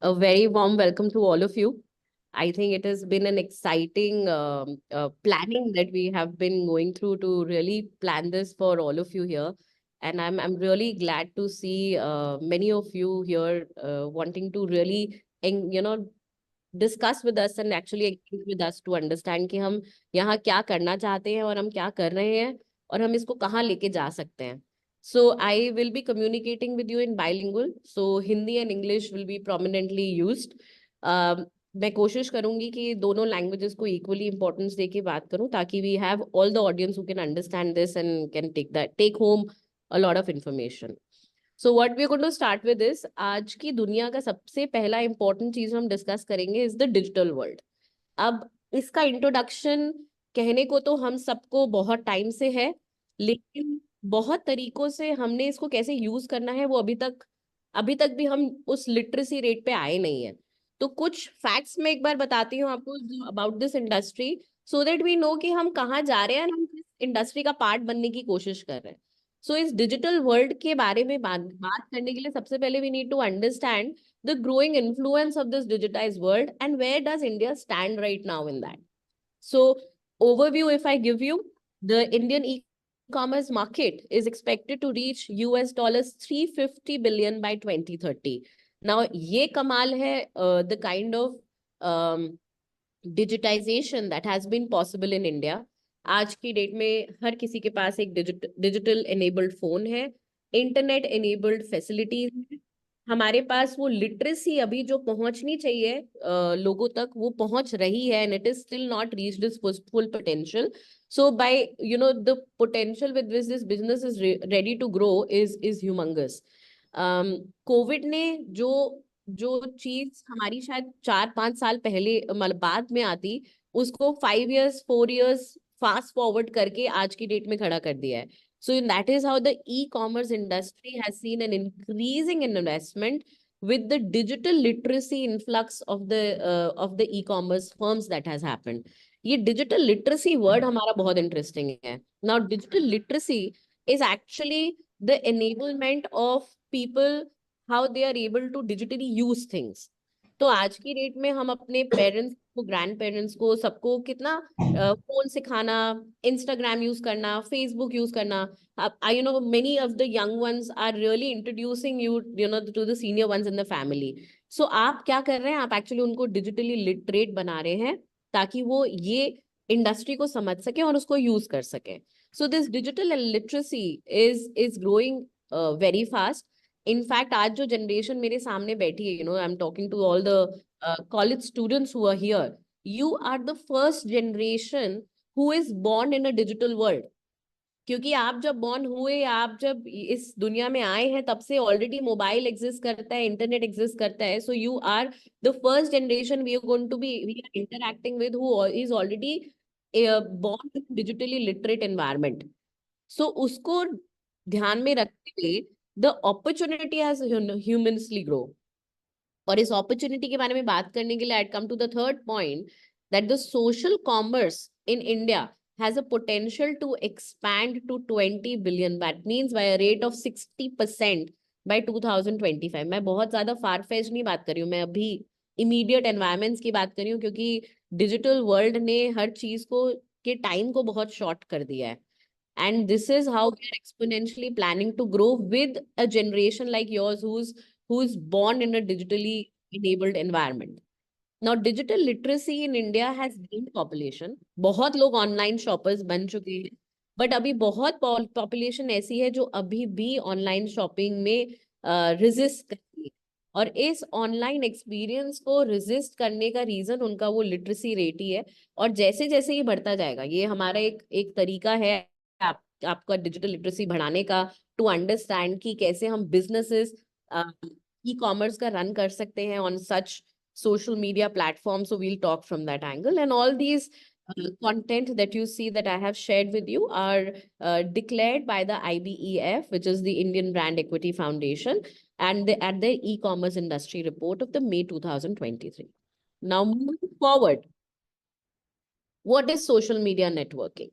A very warm welcome to all of you. I think it has been an exciting planning that we have been going through to really plan this for all of you here. And I'm really glad to see many of you here wanting to really, discuss with us and actually engage with us to understand कि हम यहाँ क्या करना चाहते हैं और हम क्या कर रहे हैं और हम इसको कहाँ लेके जा सकते हैं. So I will be communicating with you in bilingual. So Hindi and English will be prominently used. मैं कोशिश करूंगी कि दोनों लैंग्वेजेस को इक्वली इंपॉर्टेंस देके बात करूं ताकि we have all the audience who can understand this and can take home a lot of information. So what we are going to start with this. आज की दुनिया का सबसे पहला इंपॉर्टेंट चीज हम डिस्कस करेंगे इज द डिजिटल वर्ल्ड. अब इसका इंट्रोडक्शन कहने को तो हम सबको बहुत टाइम से है, लेकिन बहुत तरीकों से हमने इसको कैसे यूज करना है वो अभी तक भी हम उस लिटरेसी रेट पे आए नहीं है. तो कुछ फैक्ट्स मैं एक बार बताती हूँ आपको about this industry, so that we know कि हम कहाँ जा रहे हैं और हम किस इंडस्ट्री का पार्ट बनने की कोशिश कर रहे हैं. सो इस डिजिटल वर्ल्ड के बारे में बात करने के लिए सबसे पहले we need to understand the growing influence of this digitized world and where does India stand right now in that. So overview, if I give you, the Indian e-commerce market is expected to reach US $350 billion by 2030. Now ye kamal hai the kind of digitization that has been possible in India. आज की date में हर किसी के पास एक digital enabled phone है, internet enabled facilities है. हमारे पास वो लिटरेसी अभी जो पहुंचनी चाहिए लोगों तक वो पहुंच रही है, and it is still not reached its full potential. So by the potential with which this business is ready to grow is humongous. COVID ने जो जो चीज हमारी शायद 4-5 साल पहले मतलब बाद में आती, उसको 5 years 4 years फास्ट फॉरवर्ड करके आज की डेट में खड़ा कर दिया है. So that is how the e-commerce industry has seen an increasing in investment with the digital literacy influx of the e-commerce firms that has happened. ये digital literacy word हमारा बहुत interesting है. Now digital literacy is actually the enablement of people how they are able to digitally use things. तो आज की date में हम अपने पेरेंट्स को, ग्रैंड पेरेंट्स को, सबको कितना फोन सिखाना, इंस्टाग्राम यूज करना, फेसबुक यूज करना. Many of the young ones are really introducing you to the senior ones in the family. So आप क्या कर रहे हैं, आप एक्चुअली उनको डिजिटली लिटरेट बना रहे हैं ताकि वो ये इंडस्ट्री को समझ सके और उसको यूज कर सके. So this digital literacy is growing very fast. In fact आज जो जनरेशन मेरे सामने बैठी है, I am talking to all the college students who are here, you are the first generation who is born in a digital world. क्योंकि आप जब born हुए, आप जब इस दुनिया में आए हैं, तब से ऑलरेडी मोबाइल एग्जिस्ट करता है, इंटरनेट एग्जिस्ट करता है. So you are the first generation we are going to be we are interacting with who is already born in digitally literate environment. So उसको ध्यान में रखते हुए the opportunity has humongously grow. और इस opportunity के बारे में बात करने के लिए I'd come to the third point that the social commerce in India has a potential to expand to 20 billion. That means by a rate of 60% by 2025. मैं बहुत ज्यादा फार फेच नहीं बात कर रही हूँ, मैं अभी इमीडिएट एनवायरमेंट्स की बात कर रही हूँ, क्योंकि डिजिटल वर्ल्ड ने हर चीज को के टाइम को बहुत शॉर्ट कर दिया है. And this is how we are exponentially planning to grow with a generation like yours who's born in a digitally enabled environment. Now digital literacy in India has gained population. बहुत लोग online shoppers बन चुके हैं, but अभी बहुत population ऐसी है जो अभी भी online shopping में resist करती है. और इस ऑनलाइन एक्सपीरियंस को रेजिस्ट करने का रीजन उनका वो लिटरेसी रेट ही है. और जैसे जैसे ये बढ़ता जाएगा, ये हमारा एक तरीका है आपका डिजिटल लिटरेसी बढ़ाने का, टू अंडरस्टैंड कि कैसे हम बिजनेसेस ई कॉमर्स का रन कर सकते हैं on such social media platforms. So we'll talk from that angle, and all these content that you see that I have shared with you are declared by the IBEF, which is the Indian Brand Equity Foundation, and at the e-commerce industry report of the May 2023. Now moving forward, what is social media networking?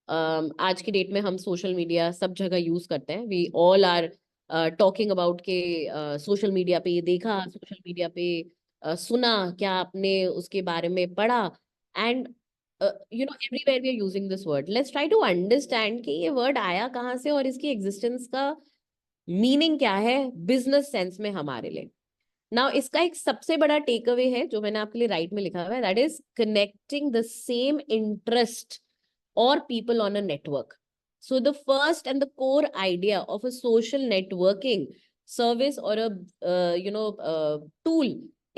आज की date में हम social media सब जगह use करते हैं. We all are talking about के social media पे ये देखा, सोशल मीडिया पे सुना, क्या आपने उसके बारे में पढ़ा, and everywhere we are using this word. Let's try to understand कि ये वर्ड आया कहाँ से और इसकी एग्जिस्टेंस का मीनिंग क्या है बिजनेस सेंस में हमारे लिए. नाउ इसका एक सबसे बड़ा टेक अवे है जो मैंने आपके लिए राइट में लिखा हुआ है, that is connecting the same interest or people on a network. So the first and the core idea of a social networking service or a tool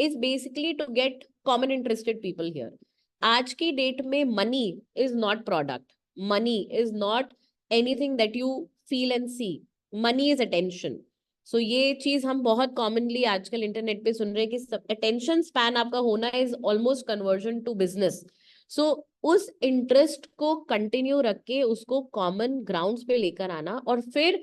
is basically to get common interested people here. आज की date में money is not product. Money is not anything that you feel and see. Money is attention. So ये चीज हम बहुत commonly आजकल internet पे सुन रहे हैं कि attention span आपका होना is almost conversion to business. सो उस इंटरेस्ट को कंटिन्यू रख के उसको कॉमन ग्राउंड्स पे लेकर आना और फिर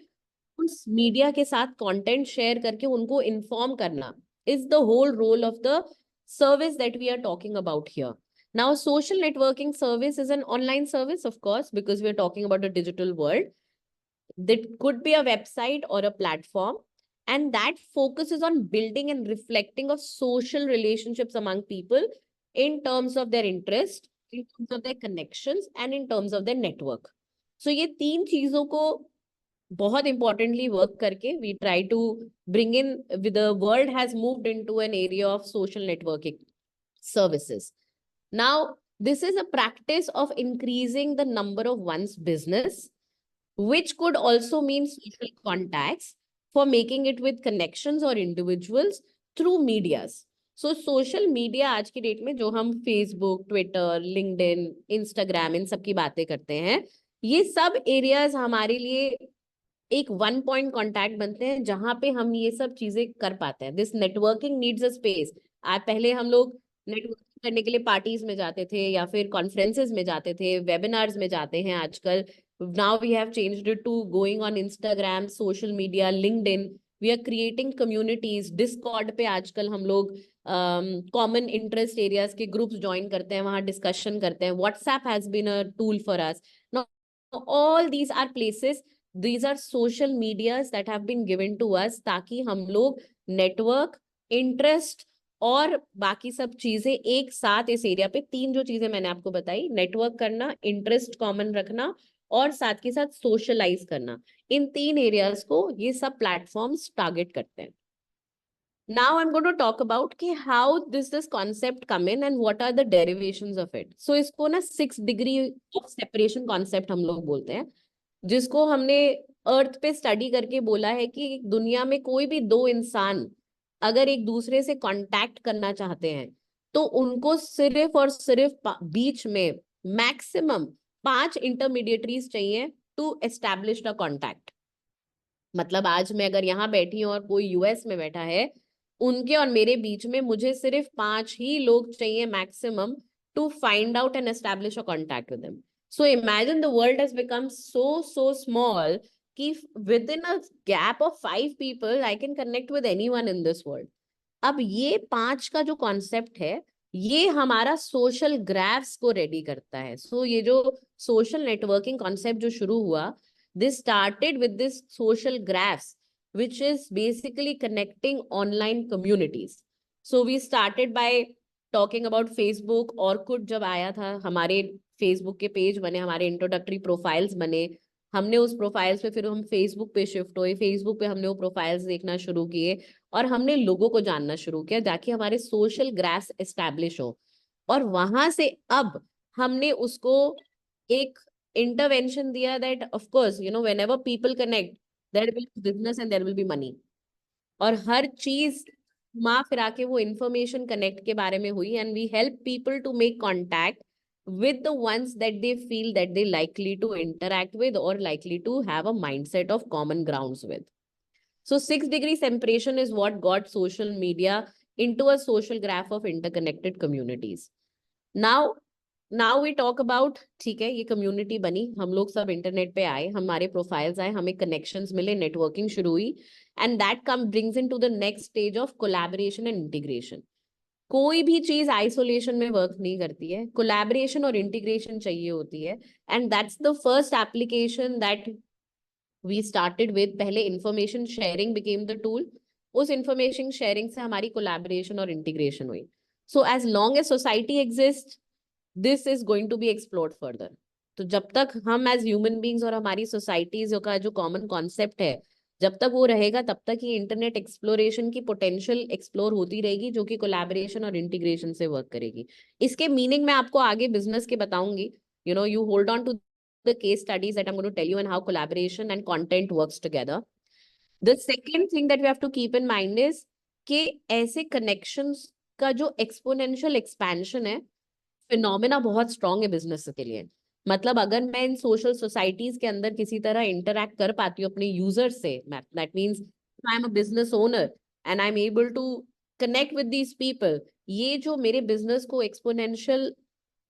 उस मीडिया के साथ कंटेंट शेयर करके उनको इन्फॉर्म करना is the whole role of the service that we are talking about here. Now, social networking service is an online service, of course, because we are talking about a digital world. That could be a website or a platform, and that focuses on building and reflecting of social relationships among people in terms of their interest, in terms of their connections, and in terms of their network. So ये तीन चीजों को बहुत importantly work करके we try to bring in, with the world has moved into an area of social networking services. Now, this is a practice of increasing the number of one's business, which could also mean social contacts, for making it with connections or individuals through medias. So social media आज की date में जो हम Facebook, Twitter, LinkedIn, Instagram इन सब की बातें करते हैं, ये सब एरियाज हमारे लिए एक वन पॉइंट कॉन्टैक्ट बनते हैं जहां पे हम ये सब चीजें कर पाते हैं. This networking needs a space. आज पहले हम लोग नेटवर्किंग करने के लिए पार्टीज में जाते थे या फिर कॉन्फ्रेंसेस में जाते थे, वेबिनार्स में जाते हैं आजकल. Now we have changed it to going on Instagram, social media, LinkedIn. We are creating communities. Discord पे आजकल हम लोग कॉमन इंटरेस्ट एरियाज के ग्रुप्स ज्वाइन करते हैं, वहां डिस्कशन करते हैं. WhatsApp has been a tool for us. All these are places, these are social medias that have been given to us ताकि हम लोग नेटवर्क, इंटरेस्ट और बाकी सब चीजें एक साथ इस एरिया पे, तीन जो चीजें मैंने आपको बताई, नेटवर्क करना, इंटरेस्ट कॉमन रखना और साथ के साथ सोशलाइज करना, इन तीन एरियाज को ये सब प्लेटफॉर्म्स टारगेट करते हैं. Now I'm going to talk about कि how this concept come in and what are the derivations of it. So इसको ना 6 degree of separation concept हम लोग बोलते हैं, जिसको हमने अर्थ पे स्टडी करके बोला है कि दुनिया में कोई भी दो इंसान अगर एक दूसरे से कांटेक्ट करना चाहते हैं तो उनको सिर्फ और सिर्फ बीच में मैक्सिमम 5 इंटरमीडिएटरीज चाहिए टू एस्टैब्लिश द कांटेक्ट. मतलब आज मैं अगर यहाँ बैठी हूँ और कोई यूएस में बैठा है, उनके और मेरे बीच में मुझे सिर्फ 5 ही लोग चाहिए maximum to find out and establish a contact with them. So imagine the world has become so small कि within a gap of 5 people I can connect with anyone in this world. अब ये 5 का जो concept है ये हमारा social graphs को ready करता है. सो ये जो सोशल नेटवर्किंग कॉन्सेप्ट जो शुरू हुआ, this started with this social graphs which is basically connecting online communities. So we started by talking about Facebook. Orkut जब आया था, हमारे फेसबुक के पेज बने, हमारे इंट्रोडक्टरी प्रोफाइल्स बने, हमने उस प्रोफाइल्स पे फिर हम फेसबुक पे शिफ्ट हुए, फेसबुक पे हमने वो प्रोफाइल्स देखना शुरू किए और हमने लोगों को जानना शुरू किया ताकि हमारे सोशल ग्राफ्स एस्टैब्लिश हो. और वहां से अब हमने उसको एक इंटरवेंशन दिया that of course whenever people connect there will be business and there will be money. और हर चीज घुमा फिरा के वो इंफॉर्मेशन कनेक्ट के बारे में हुई, and we help people to make contact with the ones that they feel that they likely to interact with or likely to have a mindset of common grounds with. So 6 degree separation is what got social media into a social graph of interconnected communities. Now we talk about, ठीक है, ये community बनी, हम लोग सब internet पे आए, हमारे प्रोफाइल्स आए, हमें कनेक्शंस मिले, नेटवर्किंग शुरू हुई, and that brings into the next stage of collaboration and integration. कोई भी चीज आइसोलेशन में वर्क नहीं करती है, कोलैबोरेशन और इंटीग्रेशन चाहिए होती है, and that's the first application that we started with, पहले information sharing became the tool, उस इंफॉर्मेशन शेयरिंग से हमारी कोलैबोरेशन और इंटीग्रेशन हुई. So as long as society exist, this is going to be explored further. तो जब तक हम एज ह्यूमन बींग्स और हमारी सोसाइटीज का जो कॉमन कॉन्सेप्ट है, जब तक वो रहेगा, तब तक ही इंटरनेट एक्सप्लोरेशन की पोटेंशियल एक्सप्लोर होती रहेगी, जो कि कोलैबोरेशन और इंटीग्रेशन से वर्क करेगी. इसके मीनिंग मैं आपको आगे बिजनेस के बताऊंगी. You hold on to the case studies that I'm going to tell you and how collaboration and content works together. The second thing that we have to keep in mind is कि ऐसे connections का जो exponential expansion है, phenomena बहुत strong है business के लिए. मतलब अगर मैं इन सोशल सोसाइटीज के अंदर किसी तरह इंटरैक्ट कर पाती हूँ अपने यूजर से, that means I am a business owner and I am able to connect with these people, ये जो मेरे बिजनेस को एक्सपोनेंशियल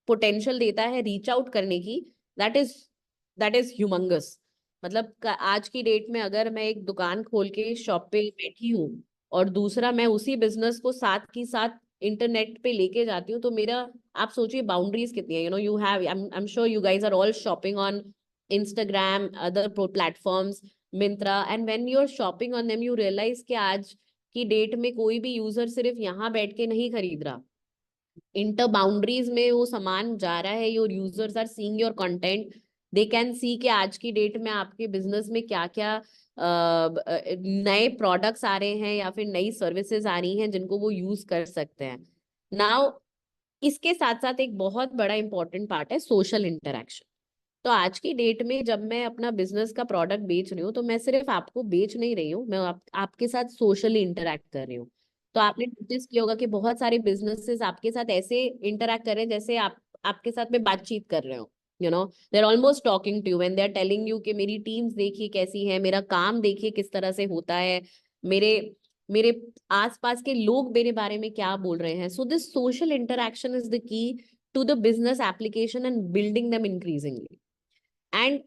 पोटेंशियल देता है रीच आउट करने की, दैट इज ह्यूमंगस. मतलब आज की डेट में अगर मैं एक दुकान खोल के शॉप पे बैठी हूँ और दूसरा मैं उसी बिजनेस को साथ की साथ इंटरनेट पे लेके जाती हूँ, तो मेरा, आप सोचिए बाउंड्रीज कितनी है. You have, I am sure you guys are all shopping on Instagram, other platforms, Myntra, and when you are shopping on them you realise कि आज की डेट में कोई भी यूजर सिर्फ यहाँ बैठ के नहीं खरीद रहा, इंटर बाउंड्रीज में वो सामान जा रहा है. Your users are seeing your content, they can see कि आज की डेट में आपके बिजनेस में क्या क्या नए प्रोडक्ट्स आ रहे हैं या फिर नई सर्विसेज आ रही हैं जिनको वो यूज कर सकते हैं. नाउ इसके साथ साथ एक बहुत बड़ा इंपॉर्टेंट पार्ट है सोशल इंटरेक्शन. तो आज की डेट में जब मैं अपना बिजनेस का प्रोडक्ट बेच रही हूँ, तो मैं सिर्फ आपको बेच नहीं रही हूँ, मैं आपके साथ सोशली इंटरेक्ट कर रही हूँ. तो आपने नोटिस किया होगा कि बहुत सारे बिजनेसेस आपके साथ ऐसे इंटरेक्ट कर रहे हैं जैसे आपके साथ में बातचीत कर रहे हो. They are almost talking to you when they are telling you कि मेरी टीम्स देखिए कैसी है, मेरा काम देखिए किस तरह से होता है, मेरे मेरे आसपास के लोग मेरे बारे में क्या बोल रहे हैं. So this social interaction is the key to the business application and building them increasingly. And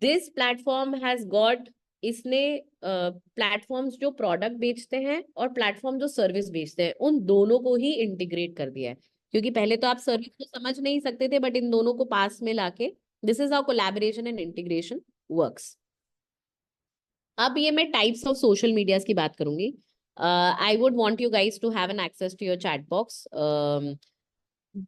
this platform has got, इसने प्लेटफॉर्म्स जो प्रोडक्ट बेचते हैं और प्लेटफॉर्म जो सर्विस बेचते हैं, उन दोनों को ही इंटीग्रेट कर दिया है. क्योंकि पहले तो आप सर्विस को समझ नहीं सकते थे, बट इन दोनों को पास में लाके, this is how collaboration and integration works. अब ये मैं टाइप्स ऑफ सोशल मीडियाज की बात करूंगी. I would want you guys to have an access to your chat box.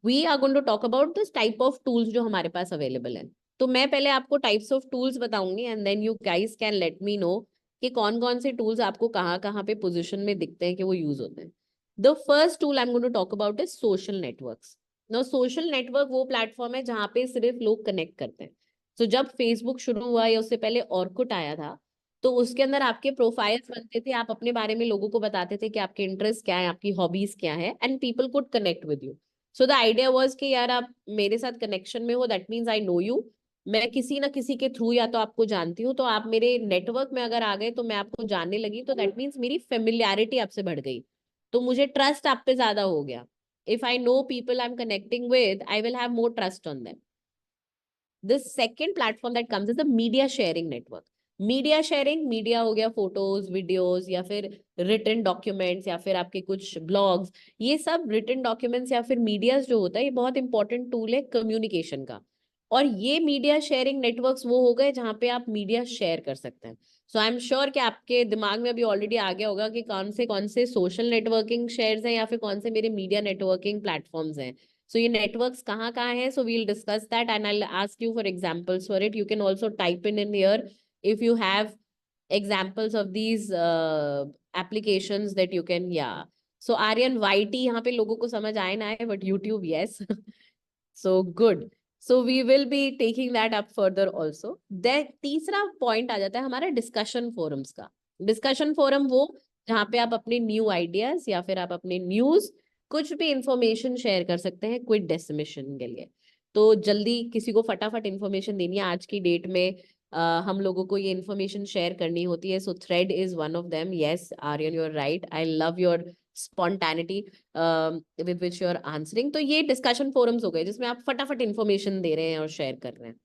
We are going to talk about this type of tools जो हमारे पास available है. तो मैं पहले आपको टाइप्स ऑफ टूल्स बताऊंगी and then you guys can let me know कि कौन कौन से टूल्स आपको कहाँ कहाँ पे पोजीशन में दिखते हैं कि वो यूज होते हैं. The first tool I am going to talk about is social networks. No, social network वो प्लेटफॉर्म है जहाँ पे सिर्फ लोग कनेक्ट करते हैं. तो जब फेसबुक शुरू हुआ या उससे पहले ऑर्कुट आया था, तो उसके अंदर आपके प्रोफाइल्स बनते थे, आप अपने बारे में लोगों को बताते थे कि आपके इंटरेस्ट क्या है, आपकी हॉबीज क्या है, and people could connect with you. So the idea was कि यार आप मेरे साथ कनेक्शन में हो, that means I know you, मैं किसी ना किसी के थ्रू या तो आपको जानती हूँ, तो आप मेरे नेटवर्क में अगर आ गए तो मैं आपको जानने लगी, तो दैट मीन्स मेरी फेमिलियरिटी आपसे बढ़ गई, तो मुझे ट्रस्ट आप पे ज्यादा हो गया. If I know people I am connecting with, I will have more trust on them. The second platform that comes is the media sharing network. Media sharing, media हो गया फोटोज, वीडियोस, या फिर written documents, या फिर आपके कुछ blogs. ये सब रिटन डॉक्यूमेंट्स या फिर मीडियाज जो होता है, ये बहुत इंपॉर्टेंट टूल है कम्युनिकेशन का. और ये मीडिया शेयरिंग नेटवर्क्स वो हो गए जहाँ पे आप मीडिया शेयर कर सकते हैं. सो आई एम श्योर कि आपके दिमाग में अभी ऑलरेडी आ गया होगा कि कौन से सोशल नेटवर्किंग शेयर्स हैं या फिर कौन से मेरे मीडिया नेटवर्किंग प्लेटफॉर्म्स हैं. So ये networks कहाँ है? So we'll discuss that and I'll ask you for examples for it. You can also type in here if you have examples of these applications that you can, yeah. So Aryan, YT यहाँ पे लोगों को समझ आए ना आए, but YouTube yes. So good. So we will be taking that up further also. Then तीसरा point आ जाता है हमारा discussion forums का. Discussion forum वो जहाँ पे आप अपने new ideas या फिर आप अपने news कुछ भी इंफॉर्मेशन शेयर कर सकते हैं क्विक डेसिमेशन के लिए. तो जल्दी किसी को फटाफट इंफॉर्मेशन देनी है आज की डेट में, हम लोगों को ये इंफॉर्मेशन शेयर करनी होती है. So thread is one of them. Yes Aryan, you are right. I love your spontaneity with which you are answering. तो ये डिस्कशन फोरम्स हो गए जिसमें आप फटाफट इंफॉर्मेशन दे रहे हैं और शेयर कर रहे हैं.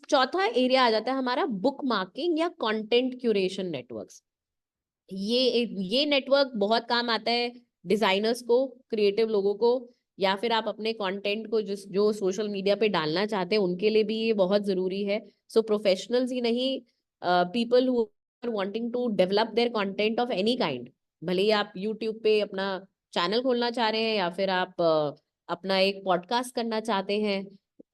चौथा एरिया आ जाता है हमारा बुक मार्किंग या कंटेंट क्यूरेशन नेटवर्क्स. ये नेटवर्क बहुत काम आता है डिजाइनर्स को, क्रिएटिव लोगों को, या फिर आप अपने कंटेंट को जो सोशल मीडिया पे डालना चाहते हैं उनके लिए भी ये बहुत जरूरी है. सो प्रोफेशनल्स ही नहीं, people who are wanting to develop their content of any kind, भले ही आप यूट्यूब पे अपना चैनल खोलना चाह रहे हैं या फिर आप अपना एक पॉडकास्ट करना चाहते हैं,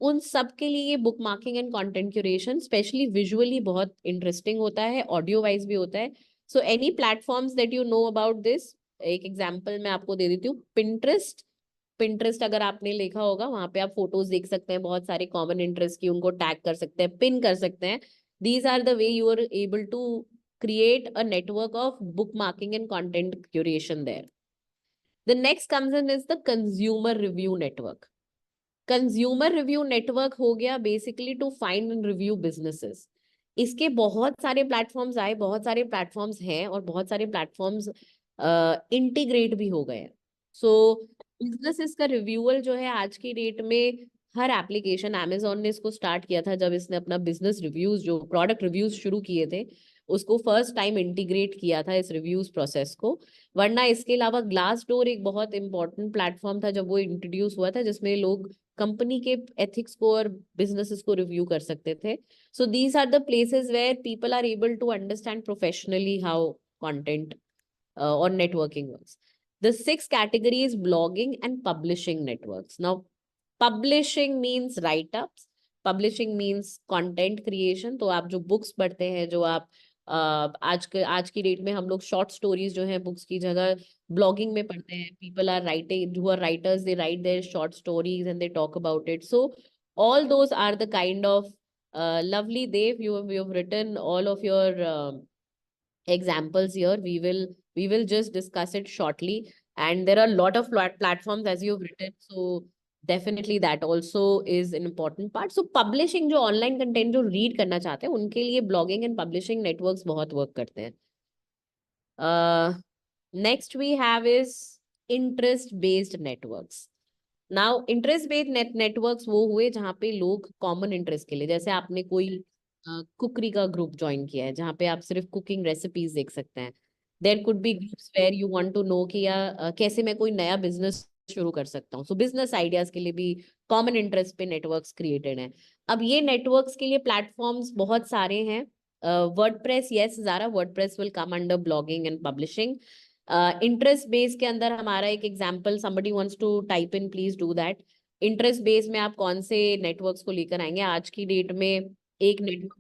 उन सब के लिए book marking and content curation specially visually बहुत इंटरेस्टिंग होता है, ऑडियो वाइज भी होता है. So any platforms that you know about this, एक एग्जांपल मैं आपको दे देती हूँ. पिंटरेस्ट. पिंटरेस्ट अगर आपने देखा होगा, वहां पे आप फोटोज देख सकते हैं बहुत सारे कॉमन इंटरेस्ट की, उनको टैग कर सकते हैं, पिन कर सकते हैं. These are the way you are able to create a network of bookmarking and content curation there. The next comes in is the consumer review network. Consumer review network हो गया basically to find and review businesses. इसके बहुत सारे platforms आए, बहुत सारे platforms हैं और बहुत सारे प्लेटफॉर्म्स इंटीग्रेट भी हो गए हैं. सो बिजनेसेस का रिव्यूअल जो है आज की डेट में हर एप्लीकेशन, Amazon ने इसको स्टार्ट किया था जब इसने अपना बिजनेस रिव्यूज जो प्रोडक्ट रिव्यूज शुरू किए थे उसको फर्स्ट टाइम इंटीग्रेट किया था इस रिव्यूज प्रोसेस को. वरना इसके अलावा ग्लास डोर एक बहुत इंपॉर्टेंट प्लेटफॉर्म था जब वो इंट्रोड्यूस हुआ था, जिसमें लोग कंपनी के एथिक्स को और बिजनेसेस को रिव्यू कर सकते थे. So these are the places where people are able to understand professionally how content or networking works. The sixth category is blogging and publishing networks. Now, publishing means write-ups. Publishing means content creation. तो आप जो books पढ़ते हैं, जो आप आज की date में हम लोग शॉर्ट स्टोरीज जो है बुक्स की जगह ब्लॉगिंग में पढ़ते हैं. People are writing, who are writers, they write their short stories and they talk about it. So all those are the kind of lovely Dev, you have written all of your examples here. We will just discuss it shortly, and there are a lot of platforms as you've written, so definitely that also is an important part. So publishing, जो online content जो read करना चाहते हैं उनके लिए blogging and publishing networks बहुत work करते हैं. Next we have is interest based networks. Now interest based networks वो हुए जहाँ पे लोग कॉमन इंटरेस्ट के लिए, जैसे आपने कोई कुकरी का ग्रुप ज्वाइन किया है जहाँ पे आप सिर्फ कुकिंग रेसिपीज देख सकते हैं. There could be groups where you want to know कि कैसे मैं कोई नया बिजनेस शुरू कर सकता हूँ. सो बिजनेस आइडियाज के लिए भी कॉमन इंटरेस्ट पे नेटवर्क्स क्रिएटेड हैं. अब ये नेटवर्क्स के लिए प्लेटफॉर्म्स बहुत सारे हैं. WordPress, yes Zara, WordPress will come under blogging and publishing. Interest base के अंदर हमारा एक example, somebody wants to type in, please do that. Interest base में आप कौन से नेटवर्क्स को लेकर आएंगे? आज की डेट में एक नेटवर्क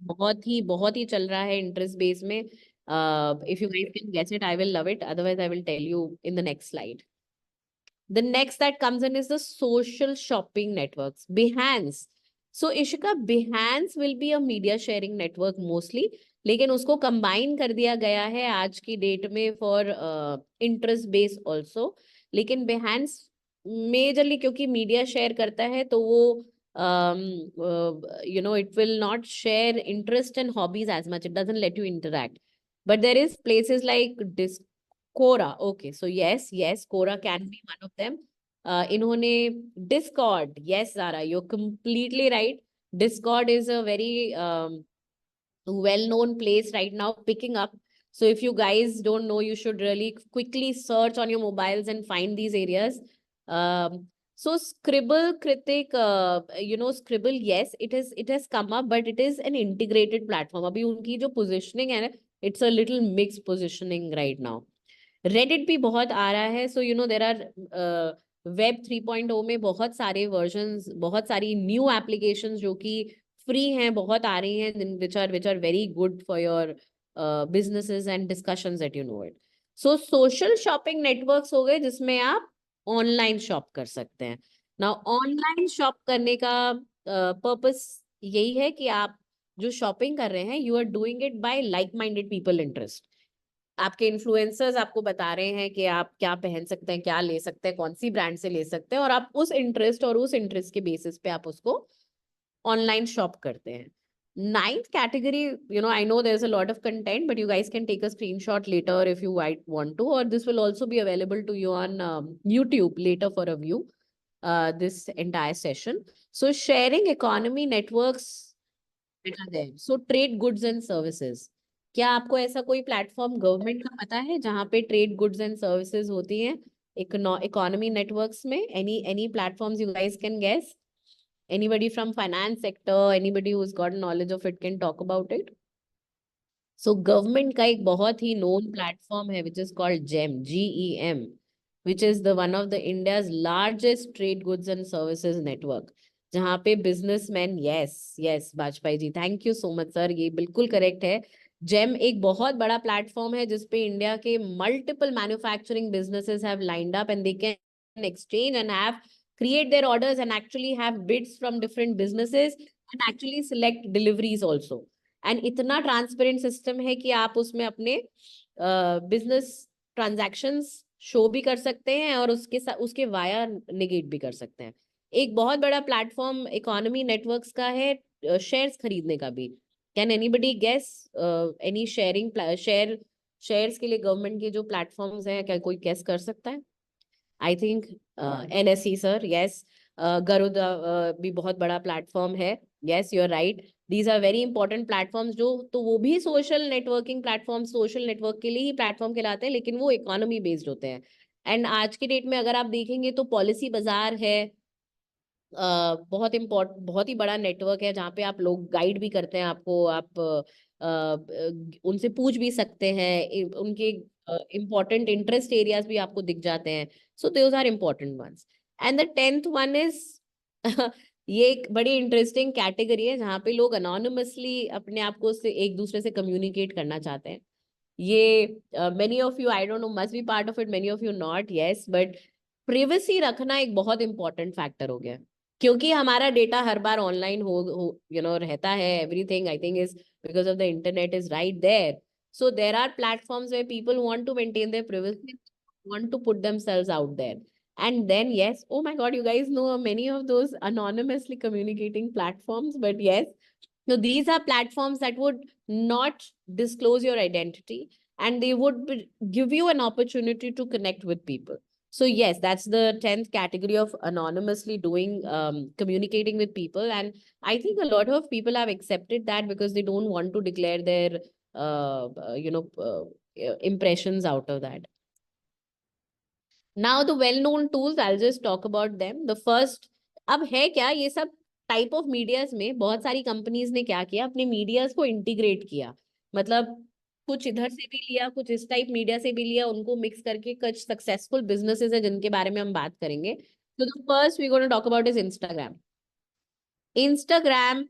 बहुत ही चल रहा है इंटरेस्ट बेस में. If you guys can guess it, I will love it, otherwise I will tell you in the next slide. The next that comes in is the social shopping networks, Behance. So Ishika, Behance will be a media sharing network mostly, लेकिन उसको combine कर दिया गया है आज की date में for interest base also. लेकिन Behance मेजरली क्योंकि मीडिया शेयर करता है तो वो it will not share interest and hobbies as much. It doesn't let you interact. But there is places like Quora. Okay, so yes, Quora can be one of them. इन्होंने Discord. Yes, Zara, you're completely right. Discord is a very well-known place right now, picking up. So if you guys don't know, you should really quickly search on your mobiles and find these areas. So Scribble, Kritik, Scribble, yes, it has come up, but it is an integrated platform. अभी उनकी जो positioning है ना, it's a little mixed positioning right now. Reddit भी बहुत आ रहा है. सो there are web 3.0 में बहुत सारे वर्जन्स, बहुत सारी न्यू एप्लीकेशंस जो कि फ्री हैं बहुत आ रही हैं, which are very good for your businesses and discussions that you know it. So social shopping networks हो गए जिसमें आप ऑनलाइन शॉप कर सकते हैं. नाउ ऑनलाइन शॉप करने का पर्पस यही है कि आप जो शॉपिंग कर रहे हैं, you are doing it by like minded people interest. आपके इन्फ्लुएंसर्स आपको बता रहे हैं कि आप क्या पहन सकते हैं, क्या ले सकते हैं, कौन सी ब्रांड से ले सकते हैं, और आप उस इंटरेस्ट के बेसिस पे आप उसको ऑनलाइन शॉप करते हैं. Ninth category, I know there's a lot of content, but you guys can take a screenshot later if you want to, or this will also be available to you on YouTube later for a view, this entire session. So sharing economy networks that are there. So trade goods and services. क्या आपको ऐसा कोई platform government का पता है जहाँ पे trade goods and services होती हैं? economy networks में? Any platforms you guys can guess? Anybody from finance sector, anybody who's got knowledge of it can talk about it? So government का एक बहुत ही known platform है which is called GEM, GEM, which is the one of the India's largest trade goods and services network. जहाँ पे businessmen, yes Vajpayee ji, thank you so much sir, ये बिल्कुल correct है. GEM एक बहुत बड़ा platform है जिसपे इंडिया के multiple manufacturing businesses have lined up and they can exchange and have create their orders and actually have bids from different businesses and actually select deliveries also. And इतना transparent system है कि आप उसमें अपने business transactions show भी कर सकते हैं और उसके साथ उसके वाया निगेट भी कर सकते हैं. एक बहुत बड़ा प्लेटफॉर्म इकोनॉमी नेटवर्क्स का है शेयर्स खरीदने का भी. Can anybody guess any shares के लिए गवर्नमेंट के जो प्लेटफॉर्म्स हैं, क्या कोई गेस कर सकता है? I think NSE sir, yes. Garuda भी बहुत बड़ा प्लेटफॉर्म है. Yes, you are right. These are very important platforms जो, तो वो भी social networking platform, social network के लिए ही प्लेटफॉर्म कहलाते हैं, लेकिन वो इकोनॉमी बेस्ड होते हैं. एंड आज के डेट में अगर आप देखेंगे तो पॉलिसी बाजार है, बहुत ही बड़ा नेटवर्क है जहाँ पे आप लोग गाइड भी करते हैं आपको, आप उनसे पूछ भी सकते हैं, उनके इम्पोर्टेंट इंटरेस्ट एरियाज भी आपको दिख जाते हैं. So those are important ones. And the 10th one is ये एक बड़ी इंटरेस्टिंग कैटेगरी है जहाँ पे लोग अनोनिमसली अपने आप को से एक दूसरे से कम्युनिकेट करना चाहते हैं. ये many of you, I don't know, must be part of it, many of you not, yes, but privacy रखना एक बहुत इंपॉर्टेंट फैक्टर हो गया, क्योंकि हमारा डेटा हर बार ऑनलाइन हो रहता है. Everything I think is because of the internet is right there. So there are platforms where people want to maintain their privacy, want to put themselves out there. And then, yes, oh my God, you guys know many of those anonymously communicating platforms, but yes, so these are platforms that would not disclose your identity and they would give you an opportunity to connect with people. So yes, that's the 10th category of anonymously doing, communicating with people. And I think a lot of people have accepted that because they don't want to declare their, impressions out of that. Now the well-known tools, I'll just talk about them. The first, अब है क्या ये सब type of medias में बहुत सारी companies ने क्या किया, अपने मीडियाज को इंटीग्रेट किया. मतलब कुछ इधर से भी लिया, कुछ इस टाइप मीडिया से भी लिया, उनको मिक्स करके कुछ सक्सेसफुल बिजनेसेस है जिनके बारे में हम बात करेंगे. तो the first we gonna talk about is Instagram. Instagram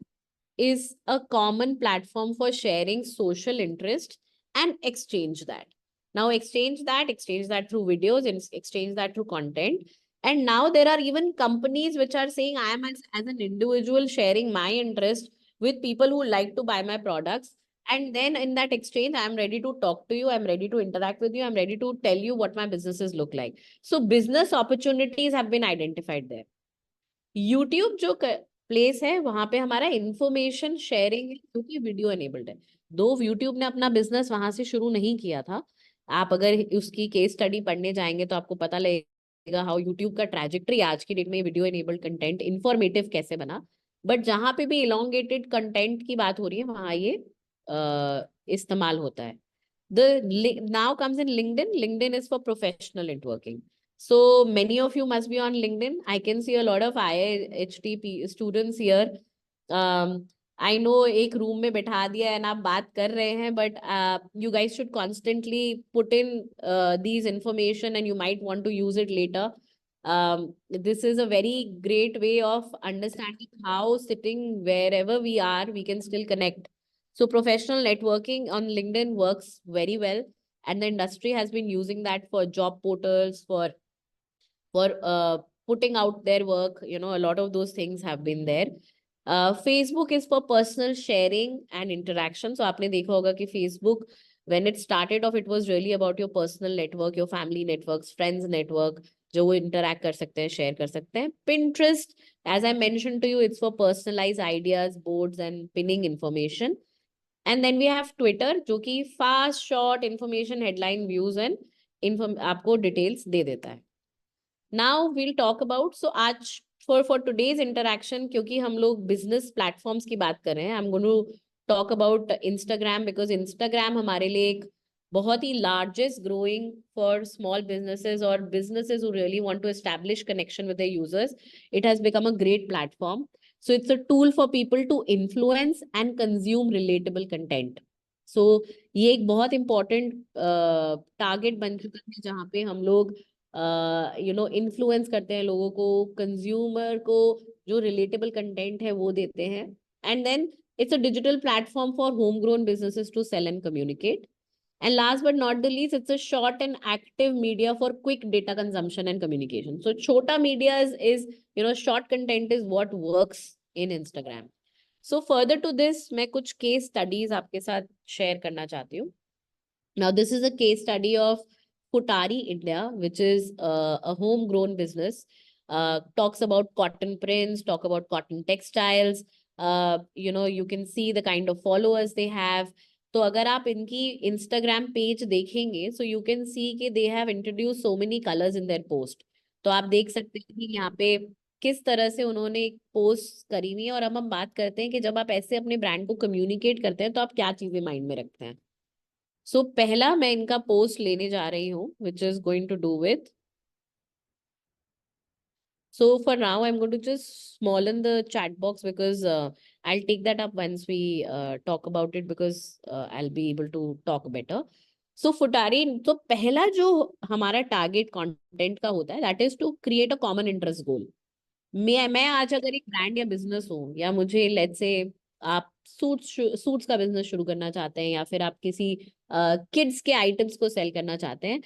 is a common platform for sharing social interest and exchange that. Now exchange that through videos and exchange that through content. And now there are even companies which are saying I am as an individual sharing my interest with people who like to buy my products. And then in that exchange, I am ready to talk to you. I'm ready to interact with you. I'm ready to tell you what my businesses look like. So business opportunities have been identified there. YouTube जो place है वहां पे हमारा information sharing है, क्योंकि video enabled है. दो YouTube ने अपना बिजनेस वहां से शुरू नहीं किया था. आप अगर उसकी केस स्टडी पढ़ने जाएंगे तो आपको पता लगेगा हाउ यूट्यूब का ट्रैजेक्टरी आज की डेट में वीडियो एनेबल्ड कंटेंट इंफॉर्मेटिव कैसे बना. बट जहां पे भी इलोंगेटेड कंटेंट की बात हो रही है वहां ये इस्तेमाल होता है. Now comes in LinkedIn. LinkedIn is for professional networking. So many of you must be on LinkedIn. I can see a lot of IIHT students here. I know एक रूम में बैठा दिया है आप बात कर रहे हैं, but you guys should constantly put in these information and you might want to use it later. This is a very great way of understanding how sitting wherever we are, we can still connect. So professional networking on LinkedIn works very well, and the industry has been using that for job portals, for putting out their work. A lot of those things have been there. Facebook is for personal sharing and interaction. So आपने देखा होगा कि Facebook, when it started off, it was really about your personal network, your family networks, friends network, जो वो interact कर सकते हैं, share कर सकते हैं. Pinterest, as I mentioned to you, it's for personalized ideas, boards, and pinning information. And then we have Twitter, जो कि fast, short information, headline views and आपको details दे देता है. Now we'll talk about, so आज for today's interaction, क्योंकि हम लोग business platforms की बात कर रहे हैं, I'm going to talk about Instagram because Instagram हमारे लिए एक बहुत ही largest growing for small businesses और businesses who really want to establish connection with their users. It has become a great platform. So it's a tool for people to influence and consume relatable content. So ये एक बहुत important target बन चुका है जहाँ पे हम लोग इन्फ्लुएंस करते हैं लोगों को, कंज्यूमर को जो रिलेटेबल कंटेंट है वो देते हैं. And then it's a digital platform for homegrown businesses to sell and communicate. And last but not the least, it's a short and active media for quick data consumption and communication. So chota media is short content is what works in Instagram. So further to this, मैं कुछ case studies आपके साथ share करना चाहती हूँ. Now this is a case study of Futari India, which is a homegrown business. Talks about cotton prints, talk about cotton textiles. You can see the kind of followers they have. तो अगर आप इनकी Instagram page देखेंगे, so you can see कि they have introduced so many colors in their post. तो आप देख सकते हैं कि यहाँ पे किस तरह से उन्होंने एक पोस्ट करी हुई है. और अब हम बात करते हैं कि जब आप ऐसे अपने ब्रांड को कम्युनिकेट करते हैं तो आप क्या चीजें माइंड में रखते हैं. सो पहला मैं इनका पोस्ट लेने जा रही हूँ, which is going to do with. So for now, I'm going to just smallen the chat box because I'll take that up once we talk about it because I'll be able to talk better. So Futari, तो पहला जो हमारा target content का होता है, that is to create a common interest goal. मैं आज अगर एक ब्रांड या बिजनेस हूँ, या मुझे लेट्स से आप सूट्स का बिजनेस शुरू करना चाहते हैं, या फिर आप किसी किड्स के आइटम्स को सेल करना चाहते हैं.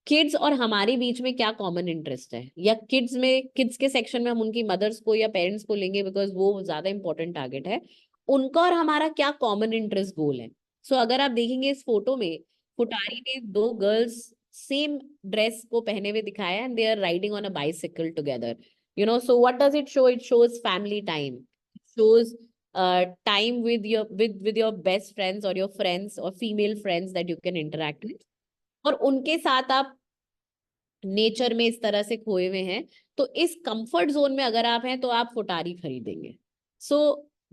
किड्स और हमारे बीच में क्या कॉमन इंटरेस्ट है, या किड्स के सेक्शन में हम उनकी मदर्स को या पेरेंट्स को लेंगे बिकॉज वो ज्यादा इंपॉर्टेंट टारगेट है. उनका और हमारा क्या कॉमन इंटरेस्ट गोल है. सो अगर आप देखेंगे इस फोटो में, फुटारी ने दो गर्ल्स सेम ड्रेस को पहने हुए दिखाया and they are riding on a bicycle together. So what does it show? It shows family time. It shows time with your best friends or your friends or female friends that you can interact with. और उनके साथ आप nature में इस तरह से खोए हुए हैं, तो इस कंफर्ट जोन में अगर आप हैं तो आप फुटारी खरीदेंगे. सो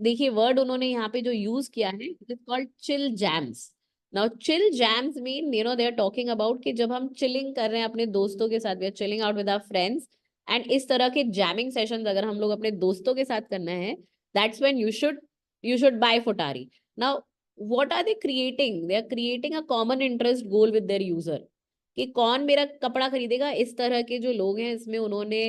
देखिए वर्ड उन्होंने यहाँ पे जो यूज किया है, it is called chill jams. Now chill jams mean they are talking about कि जब हम चिलिंग कर रहे हैं अपने दोस्तों के साथ, we are chilling out with our friends, and इस तरह के जैमिंग सेशंस अगर हम लोग अपने दोस्तों के साथ करना है, that's when you should buy फुटारी. Now what are they creating? They are creating a common interest goal with their user. कि कौन मेरा कपड़ा खरीदेगा. इस तरह के जो लोग हैं, इसमें उन्होंने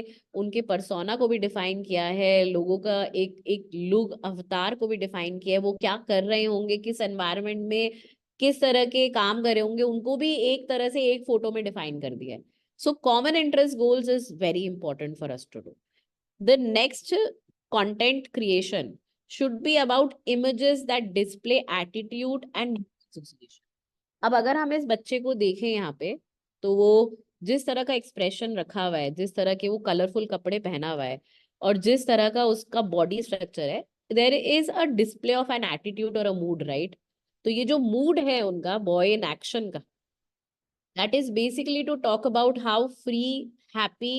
उनके पर्सोना को भी डिफाइन किया है, लोगों का एक एक लुक अवतार को भी डिफाइन किया है, वो क्या कर रहे होंगे, किस एनवायरनमेंट में किस तरह के काम कर रहे होंगे, उनको भी एक तरह से एक फोटो में डिफाइन कर दिया है. So common interest goals is very important for us to do. The next content creation should be about images that display attitude and association. अब अगर हम इस बच्चे को देखें यहाँ पे, तो वो जिस तरह का एक्सप्रेशन रखा हुआ है, जिस तरह के वो कलरफुल कपड़े पहना हुआ है, और जिस तरह का उसका बॉडी स्ट्रक्चर है, there is a display of an attitude और अ मूड, राइट. तो ये जो मूड है उनका बॉय इन एक्शन का, that is basically to talk about how free, happy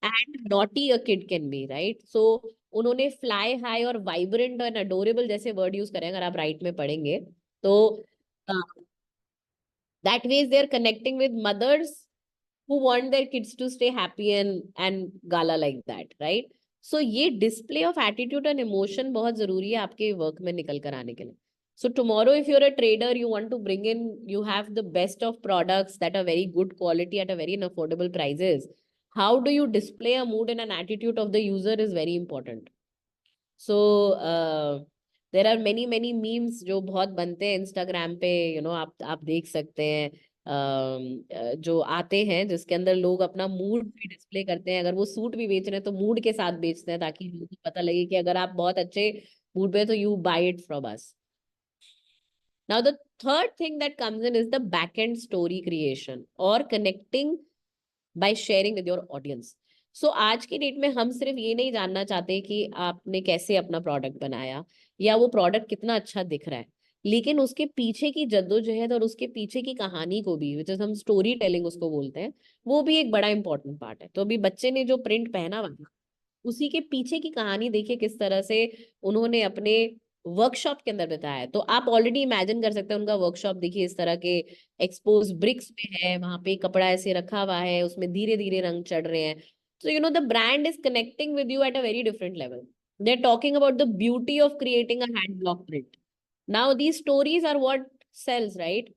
and naughty a kid can be, right. So उन्होंने fly high और vibrant और अडोरेबल जैसे वर्ड यूज करें, अगर आप राइट में पढ़ेंगे तो that ways they're connecting with mothers who want their kids to stay happy and gala like that, right. So ये display of attitude and emotion बहुत जरूरी है आपके वर्क में निकल कर आने के लिए. So tomorrow if you're a trader, you want to bring in, you have the best of products that are very good quality at a very affordable prices. How do you display a mood and an attitude of the user is very important. So there are many many memes जो बहुत बनते हैं Instagram पे, आप देख सकते हैं जो आते हैं, जिसके अंदर लोग अपना मूड भी डिस्प्ले करते हैं. अगर वो सूट भी बेच रहे हैं तो मूड के साथ बेचते हैं, ताकि लोगों को पता लगे कि अगर आप बहुत अच्छे मूड पे तो you buy it from us. Now the third thing that comes in is the back end story creation और connecting by sharing with your audience. So आज की डेट में हम सिर्फ ये नहीं जानना चाहते कि आपने कैसे अपना प्रोडक्ट बनाया या वो प्रोडक्ट कितना अच्छा दिख रहा है, लेकिन उसके पीछे की जद्दोजहद और उसके पीछे की कहानी को भी, विच इज हम स्टोरी टेलिंग उसको बोलते हैं, वो भी एक बड़ा इंपॉर्टेंट पार्ट है. तो अभी बच्चे ने जो प्रिंट पहना हुआ, उसी के पीछे की कहानी देखिए, किस तरह से उन्होंने अपने वर्कशॉप के अंदर बताया है। तो आप ऑलरेडी इमेजिन कर सकते हैं उनका वर्कशॉप, देखिए इस तरह के एक्सपोज ब्रिक्स में है, वहां पे कपड़ा ऐसे रखा हुआ है, उसमें धीरे धीरे रंग चढ़ रहे हैं। So, you know, the brand is connecting with you at a very different level. They're talking about the beauty of creating a hand block print. Now, these stories are what sells, right?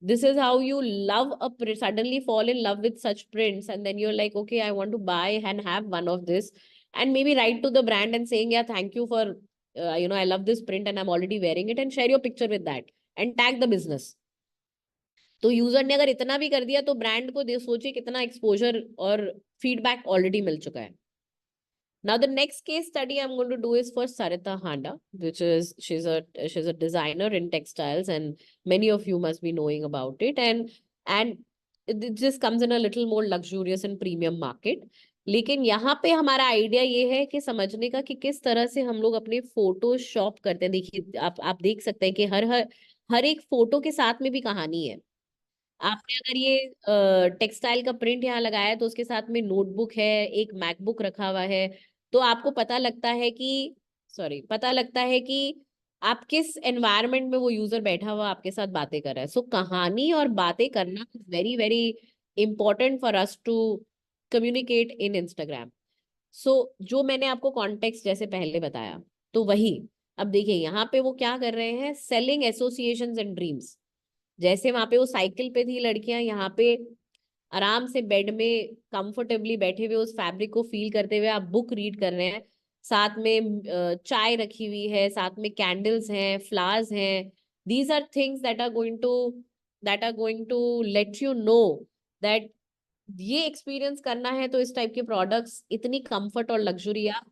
This is how you love a print, suddenly fall in love with such prints, and then you're like, okay, I want to buy and have one of this, and maybe write to the brand and saying, yeah, thank you for, I love this print and I'm already wearing it, and share your picture with that and tag the business. तो user ने अगर इतना भी कर दिया तो brand को सोचिए कितना एक्सपोजर और फीडबैक ऑलरेडी मिल चुका है। Now the next case study I'm going to do is for Sarita Handa, which is she's a designer in textiles, and many of you must be knowing about it. And it just comes in a little more luxurious and premium market. लेकिन यहाँ पे हमारा idea ये है कि समझने का कि किस तरह से हम लोग अपने फोटो शॉप करते हैं। देखिए आप देख सकते हैं कि हर एक फोटो के साथ में भी कहानी है। आपने अगर ये टेक्सटाइल का प्रिंट यहाँ लगाया है तो उसके साथ में नोटबुक है, एक मैकबुक रखा हुआ है, तो आपको पता लगता है कि आप किस एनवायरनमेंट में वो यूजर बैठा हुआ आपके साथ बातें कर रहा है। सो कहानी और बातें करना is very very important for us to communicate in Instagram. So जो मैंने आपको कॉन्टेक्स्ट जैसे पहले बताया, तो वही अब देखिए यहाँ पे वो क्या कर रहे हैं, सेलिंग एसोसिएशंस एंड ड्रीम्स। जैसे वहां पे वो साइकिल पे थी लड़कियां, यहाँ पे आराम से बेड में कंफर्टेबली बैठे हुए उस फैब्रिक को फील करते हुए आप बुक रीड कर रहे हैं। साथ में चाय रखी हुई है, साथ में कैंडल्स हैं, फ्लावर्स हैं। These are things that are going to let you know that ये एक्सपीरियंस करना है तो इस टाइप के प्रोडक्ट्स, इतनी कंफर्ट और लग्जरी आप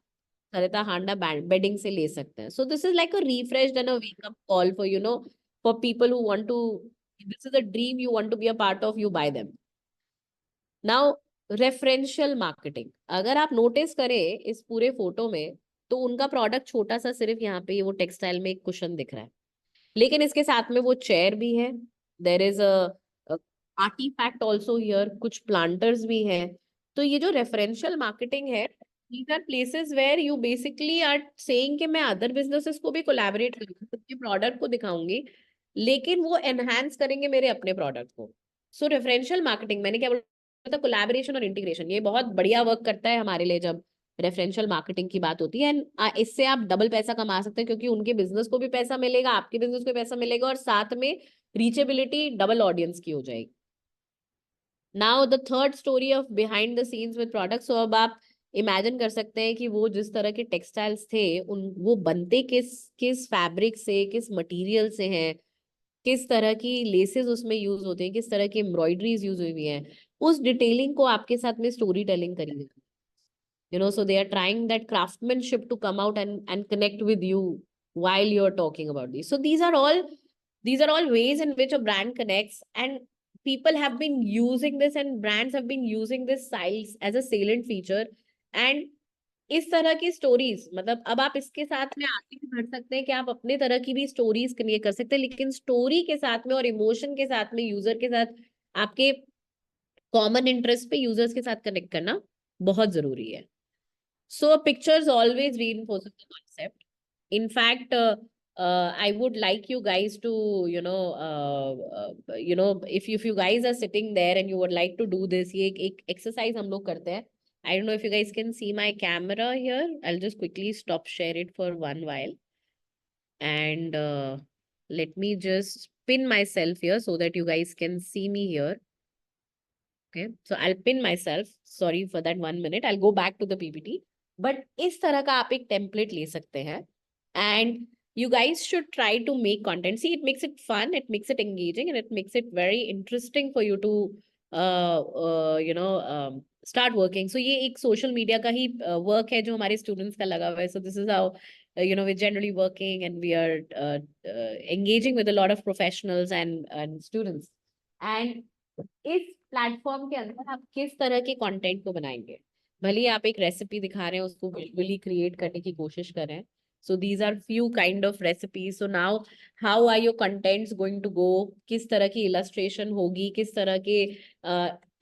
सरिता हांडा बेडिंग से ले सकते हैं। So this is like a refresh and a wake up call for for people who want to, this is a dream you want to be a part of, you buy them. Now referential marketing, अगर आप notice करें इस पूरे photo में तो उनका product छोटा सा, सिर्फ यहाँ पे वो टेक्सटाइल में एक कुशन दिख रहा है, लेकिन इसके साथ में वो चेयर भी है। There is a artifact also here, कुछ प्लांटर्स भी है। तो ये जो रेफरेंशियल मार्केटिंग है, these are places where you basically are saying कि मैं अदर बिजनेसेस को भी कोलैबोरेट करूंगी, अपने प्रोडक्ट को दिखाऊंगी, लेकिन वो एनहांस करेंगे मेरे अपने प्रोडक्ट को। सो रेफरेंशियल मार्केटिंग, मैंने क्या बोला था, कोलैबोरेशन और इंटीग्रेशन, ये बहुत बढ़िया वर्क करता है हमारे लिए जब रेफरेंशियल मार्केटिंग की बात होती है। एंड इससे आप डबल पैसा कमा सकते हैं, क्योंकि उनके बिजनेस को भी पैसा मिलेगा, आपके बिजनेस को भी पैसा मिलेगा, और साथ में रीचेबिलिटी डबल ऑडियंस की हो जाएगी। Now the third story of behind the scenes with products. So अब आप इमेजिन कर सकते हैं कि वो जिस तरह के टेक्सटाइल्स थे, वो बनते किस किस फैब्रिक से, किस मटेरियल से हैं, किस तरह की लेसेस उसमें यूज होते हैं, किस तरह की एम्ब्रॉयडरीज यूज हुई हैं, उस डिटेलिंग को आपके साथ में स्टोरी टेलिंग करिए। So they are trying that craftsmanship to come out and connect with you while you're talking about these. So these are all ways in which a brand connects, and people have been using this, and brands have been using this styles as a salient feature. And इस तरह की stories, मतलब अब आप इसके साथ में आगे भी बढ़ सकते हैं कि आप अपने तरह की भी स्टोरीज क्रिएट कर सकते हैं, लेकिन स्टोरी के साथ में और इमोशन के साथ में, यूजर के साथ, आपके कॉमन इंटरेस्ट पे यूजर्स के साथ कनेक्ट करना बहुत जरूरी है। So pictures always reinforces the concept. In fact, I would like you guys to, if you guys are sitting there and you would like to do this, ये एक exercise हम लोग करते हैं. I don't know if you guys can see my camera here. I'll just quickly stop share it for one while, and let me just pin myself here so that you guys can see me here. Okay, so I'll pin myself. Sorry for that 1 minute. I'll go back to the PPT. But इस तरह का आप एक template ले सकते हैं, and you guys should try to make content. See, it makes it fun, it makes it engaging, and it makes it very interesting for you to start working. So ये एक social media का ही work है जो हमारे students का लगा हुआ है. So this is how we're generally working, and we are engaging with a lot of professionals and students. And इस प्लेटफॉर्म के अंदर आप किस तरह के कंटेंट को बनाएंगे, भले ही आप एक रेसिपी दिखा रहे हैं, उसको विजुअली क्रिएट करने की कोशिश कर रहे हैं। So these are few kind of recipes. So now how are your contents going to go, किस तरह की इलस्ट्रेशन होगी, किस तरह के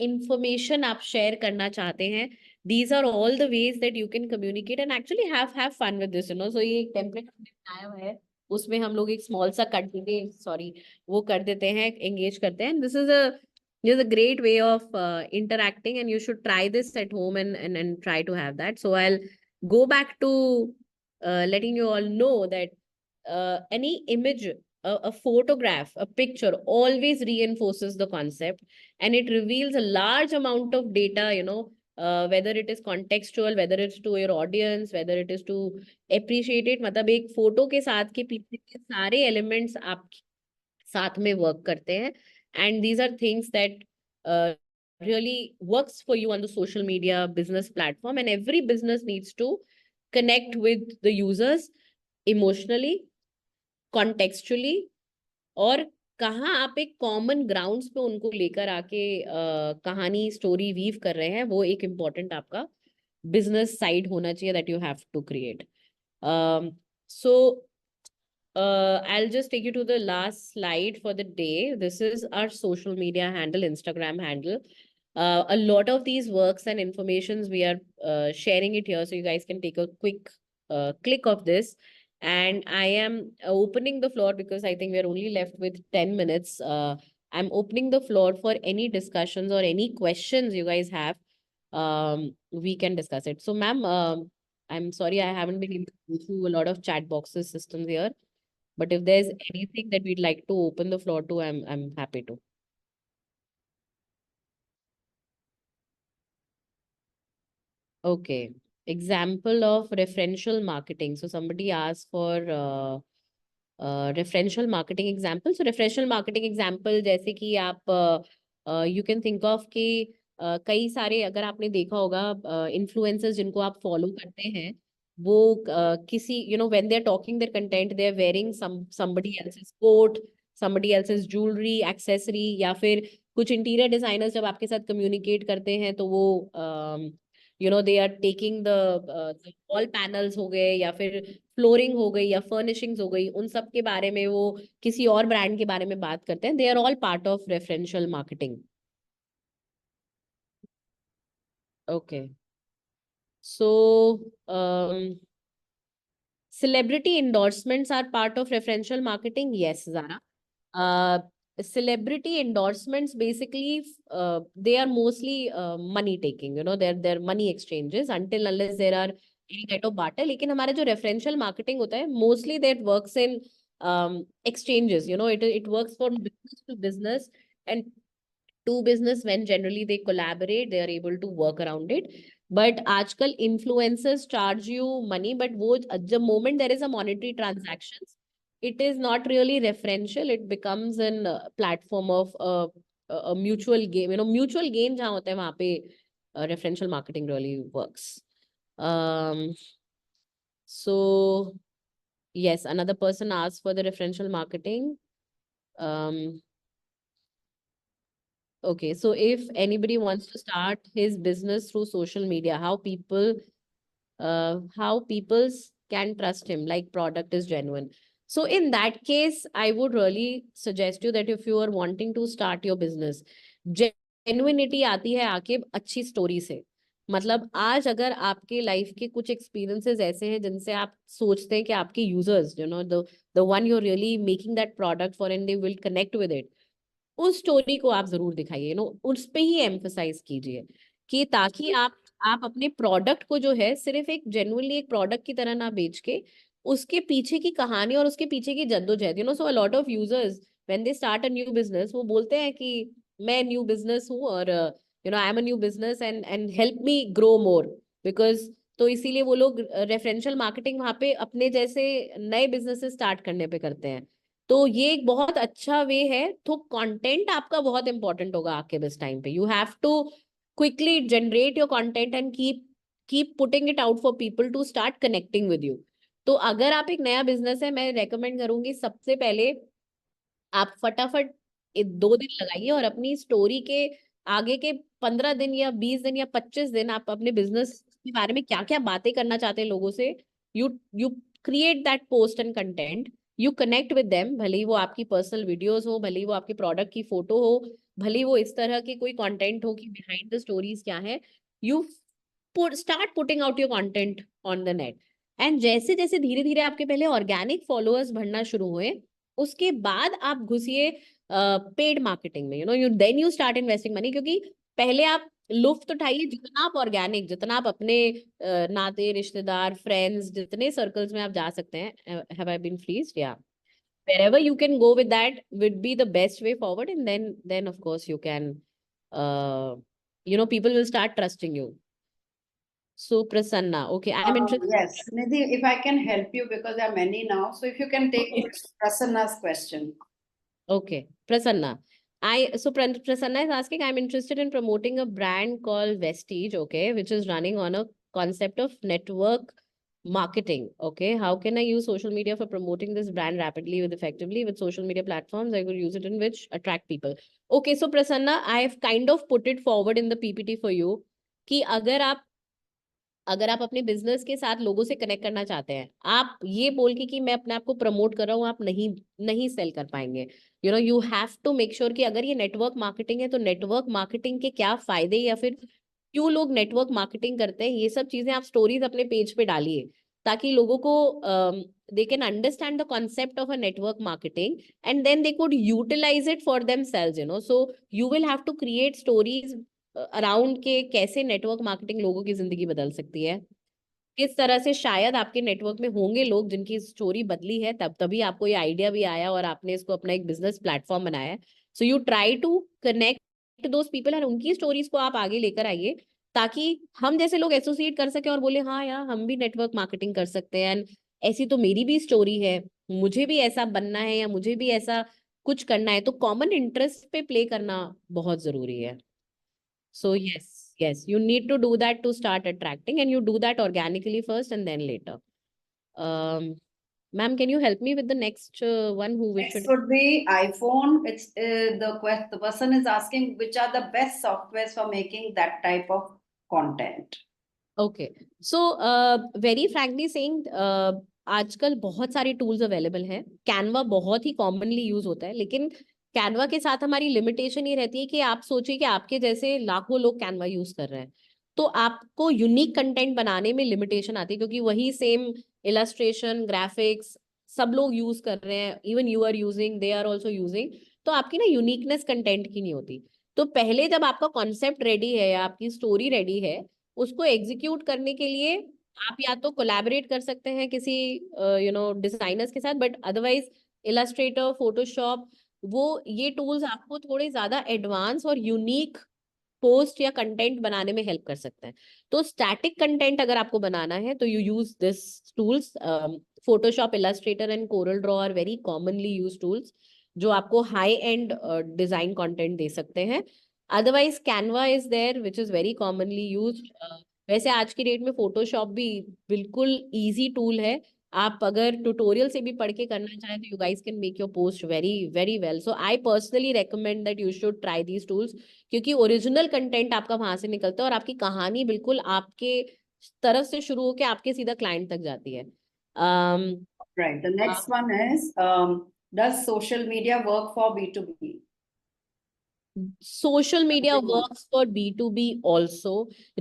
इंफॉर्मेशन आप शेयर करना चाहते हैं। These are all the ways that you can communicate and actually have fun with this. So ये एक टेम्पलेट हमने बनाया हुआ है उसमें हम लोग एक स्मॉल सा कट देके सॉरी वो कर देते हैं, एंगेज करते हैं. This is a great way of interacting, and you should try this at home and try to have that. So I'll go back to letting you all know that any image, a photograph, a picture always reinforces the concept, and it reveals a large amount of data, whether it is contextual, whether it's to your audience, whether it is to appreciate it. मतलब एक photo के साथ के पीछे के सारे elements आप साथ में वर्क करते हैं, and these are things that really works for you on the social media business platform, and every business needs to connect with the users emotionally, contextually, और कहाँ आप एक कॉमन ग्राउंड्स पे उनको लेकर आके कहानी स्टोरी वीव कर रहे हैं, वो एक इम्पोर्टेंट आपका बिजनेस साइड होना चाहिए that you have to create. So I'll just take you to the last slide for the day. This is our social media handle, Instagram handle. A lot of these works and informations we are sharing it here, so you guys can take a quick click of this. And I am opening the floor because I think we are only left with 10 minutes. I'm opening the floor for any discussions or any questions you guys have. We can discuss it. So, ma'am, I'm sorry I haven't been able to go through a lot of chat boxes systems here. But if there's anything that we'd like to open the floor to, I'm happy to. Okay. Example of referential marketing. So somebody asked for referential marketing example. So referential marketing example जैसे कि आप you can think of कि कई सारे अगर आपने देखा होगा influencers जिनको आप follow करते हैं, वो किसी when they're talking their content, they're wearing somebody else's coat, somebody else's jewelry, accessory, या फिर कुछ इंटीरियर डिजाइनर्स जब आपके साथ कम्युनिकेट करते हैं तो वो they are taking the wall panels हो गए या फिर फ्लोरिंग हो गई या फर्निशिंग्स हो गई, उन सब के बारे में वो किसी और ब्रांड के बारे में बात करते हैं. They are all part of referential marketing. Okay. So celebrity endorsements are part of referential marketing. Yes, Zara. Celebrity endorsements basically they are mostly money taking. They're money exchanges until unless there are any kind of barter. लेकिन हमारा जो referential marketing होता है mostly that works in exchanges. It works for business to business and to business. When generally they collaborate, they are able to work around it. But आजकल influencers charge you money, but वो the moment there is a monetary transactions, it is not really referential. It becomes an platform of a mutual gain. Mutual gain जहाँ होता है वहाँ पे referential marketing really works. So yes, another person asked for the referential marketing. Okay, so if anybody wants to start his business through social media, how peoples can trust him, like product is genuine. So in that case, I would really suggest you that if you are wanting to start your business, genuinity आती है आके अच्छी story से. मतलब आज अगर आपके life के कुछ एक्सपीरियंसेस ऐसे हैं जिनसे आप सोचते हैं कि आपके users the one you really making that product for and they will connect with it, उस स्टोरी को आप जरूर दिखाइए. उस पे ही एम्फसाइज कीजिए कि ताकि आप अपने प्रोडक्ट को जो है सिर्फ एक जेन्युइनली एक प्रोडक्ट की तरह ना बेच के उसके पीछे की कहानी और उसके पीछे की जद्दोजहद. So a lot of users when they start a new business वो बोलते हैं कि मैं न्यू बिजनेस हूँ और I am a new business and help me grow more because. तो इसीलिए वो लोग रेफरेंशियल मार्केटिंग वहां पे अपने जैसे नए बिजनेसेस स्टार्ट करने पे करते हैं. तो ये एक बहुत अच्छा वे है. तो कंटेंट आपका बहुत इंपॉर्टेंट होगा आपके इस टाइम पे. You have to quickly generate your content and keep putting it out for people to start connecting with you. तो अगर आप एक नया बिजनेस है, मैं रेकमेंड करूंगी सबसे पहले आप फटाफट 2 दिन लगाइए और अपनी स्टोरी के आगे के 15 दिन या 20 दिन या 25 दिन आप अपने बिजनेस के बारे में क्या क्या बातें करना चाहते हैं लोगों से, you create that post and content, you connect with them. भले ही वो आपकी पर्सनल वीडियोस हो, भले ही वो आपके प्रोडक्ट की फोटो हो, भले ही वो इस तरह की कोई कंटेंट हो कि बिहाइंड द स्टोरीज क्या है. You start putting out your content on the net. And जैसे जैसे धीरे धीरे आपके पहले ऑर्गेनिक फॉलोअर्स बढ़ना शुरू हुए, उसके बाद आप घुसिए पेड मार्केटिंग में, then you start investing money, क्योंकि पहले आप लुफ्त उठाइए जितना आप ऑर्गेनिक, जितना आप अपने नाते रिश्तेदार फ्रेंड्स जितने सर्कल्स में आप जा सकते हैं, हैव आई बीन प्लीज्ड, या wherever you can go with that would be the best way forward, and then of course you can people will start trusting you. So Prasanna, okay, I am interested. Yes, Nidhi, if I can help you, because there are many now, so if you can take Okay. Prasanna's question. Okay, Prasanna. Prasanna is asking, I'm interested in promoting a brand called Vestige, okay, which is running on a concept of network marketing. Okay, how can I use social media for promoting this brand rapidly with effectively with social media platforms I could use it in which attract people? Okay, so Prasanna, I have kind of put it forward in the PPT for you कि अगर आप अपने business के साथ लोगों से connect करना चाहते हैं, आप ये बोल के कि मैं अपने आप को प्रमोट कर रहा हूँ, आप नहीं नहीं सेल कर पाएंगे. You have to make sure कि अगर ये नेटवर्क मार्केटिंग है तो नेटवर्क मार्केटिंग के क्या फायदे या फिर क्यों लोग नेटवर्क मार्केटिंग करते हैं, ये सब चीजें आप स्टोरीज अपने पेज पे डालिए, ताकि लोगों को they can understand the concept of a network marketing and then they could utilise it for themselves, so you will have to create stories around के कैसे नेटवर्क मार्केटिंग लोगों की जिंदगी बदल सकती है, किस तरह से शायद आपके नेटवर्क में होंगे लोग जिनकी स्टोरी बदली है, तभी आपको ये आइडिया भी आया और आपने इसको अपना एक बिजनेस प्लेटफॉर्म बनाया है. So you try to connect those people और उनकी स्टोरीज को आप आगे लेकर आइए, ताकि हम जैसे लोग एसोसिएट कर सके और बोले हाँ यार हम भी नेटवर्क मार्केटिंग कर सकते हैं, ऐसी तो मेरी भी स्टोरी है, मुझे भी ऐसा बनना है या मुझे भी ऐसा कुछ करना है. तो कॉमन इंटरेस्ट पे प्ले करना बहुत जरूरी है. So yes, you need to do that to start attracting, and you do that organically first and then later. Ma'am, can you help me with the next one who we Next should? would be iPhone. It's the person is asking which are the best softwares for making that type of content. Okay, so very frankly saying, आजकल बहुत सारी tools available हैं. Canva बहुत ही commonly use होता है, लेकिन Canva के साथ हमारी लिमिटेशन ये रहती है कि आप सोचिए कि आपके जैसे लाखों लोग कैनवा यूज कर रहे हैं, तो आपको यूनिक कंटेंट बनाने में लिमिटेशन आती है, क्योंकि वही सेम इलस्ट्रेशन ग्राफिक्स सब लोग यूज कर रहे हैं, even you are using, they are also using, तो आपकी ना यूनिकनेस कंटेंट की नहीं होती. तो पहले जब आपका कॉन्सेप्ट रेडी है या आपकी स्टोरी रेडी है, उसको एग्जीक्यूट करने के लिए आप या तो कोलैबोरेट कर सकते हैं किसी डिजाइनर्स के साथ, बट अदरवाइज इलस्ट्रेटर, फोटोशॉप, वो ये टूल्स आपको थोड़े ज्यादा एडवांस और यूनिक पोस्ट या कंटेंट बनाने में हेल्प कर सकते हैं. तो स्टैटिक कंटेंट अगर आपको बनाना है तो you use this tools. Photoshop, Illustrator and Corel Draw are very commonly use tools जो आपको हाई एंड डिजाइन कंटेंट दे सकते हैं. Otherwise Canva is there which is very commonly use. वैसे आज की डेट में फोटोशॉप भी बिल्कुल इजी टूल है. आप अगर ट्यूटोरियल से भी पढ़ के करना चाहें तो you guys can make your post very very well. So I personally recommend that you should try these tools, क्योंकि ओरिजिनल कंटेंट आपका वहां से निकलता है और आपकी कहानी बिल्कुल आपके तरफ से शुरू होकर आपके सीधा क्लाइंट तक जाती है. Right. The next one is, does social media work for B2B? Social media works for B2B also.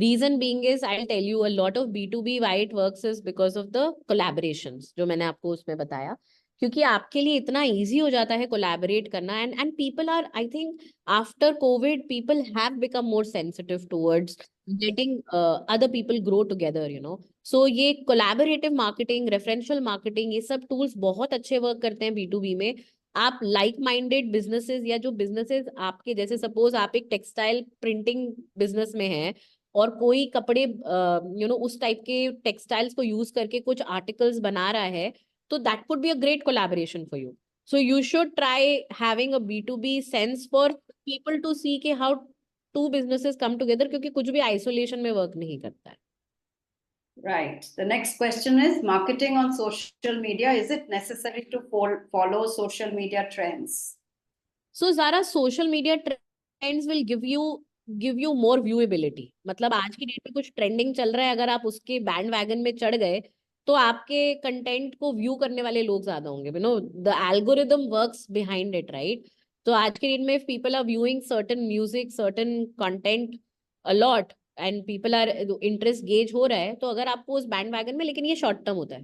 Reason being is, I'll tell you, a lot of B2B why it works is because of the collaborations जो मैंने आपको उसमें बताया, क्योंकि आपके लिए इतना easy हो जाता है collaborate करना, and people are, I think after COVID people have become more sensitive towards letting other people grow together, so ये collaborative marketing, referential marketing, ये सब tools बहुत अच्छे work करते हैं B2B में. आप लाइक माइंडेड बिजनेसेस या जो बिजनेसेस आपके जैसे, सपोज आप एक टेक्सटाइल प्रिंटिंग बिजनेस में हैं और कोई कपड़े उस टाइप के टेक्सटाइल्स को यूज करके कुछ आर्टिकल्स बना रहा है, तो that could be a great collaboration for you. So you should try having a B2B sense for people to see के how two businesses come together, क्योंकि कुछ भी आइसोलेशन में वर्क नहीं करता है. Right. The next question is marketing on social media. Is it necessary to follow social media trends? So Zara, social media trends will give you more viewability. मतलब आज की डेट में कुछ ट्रेंडिंग चल रहा है, अगर आप उसके बैंड वैगन में चढ़ गए तो आपके कंटेंट को व्यू करने वाले लोग ज्यादा होंगे. The algorithm works behind it, right? तो आज के डेट में if people are viewing certain music, certain content a lot, and people are interest gauge हो रहा है, तो अगर आपको उस बैंड वैगन में, लेकिन ये शॉर्ट टर्म होता है,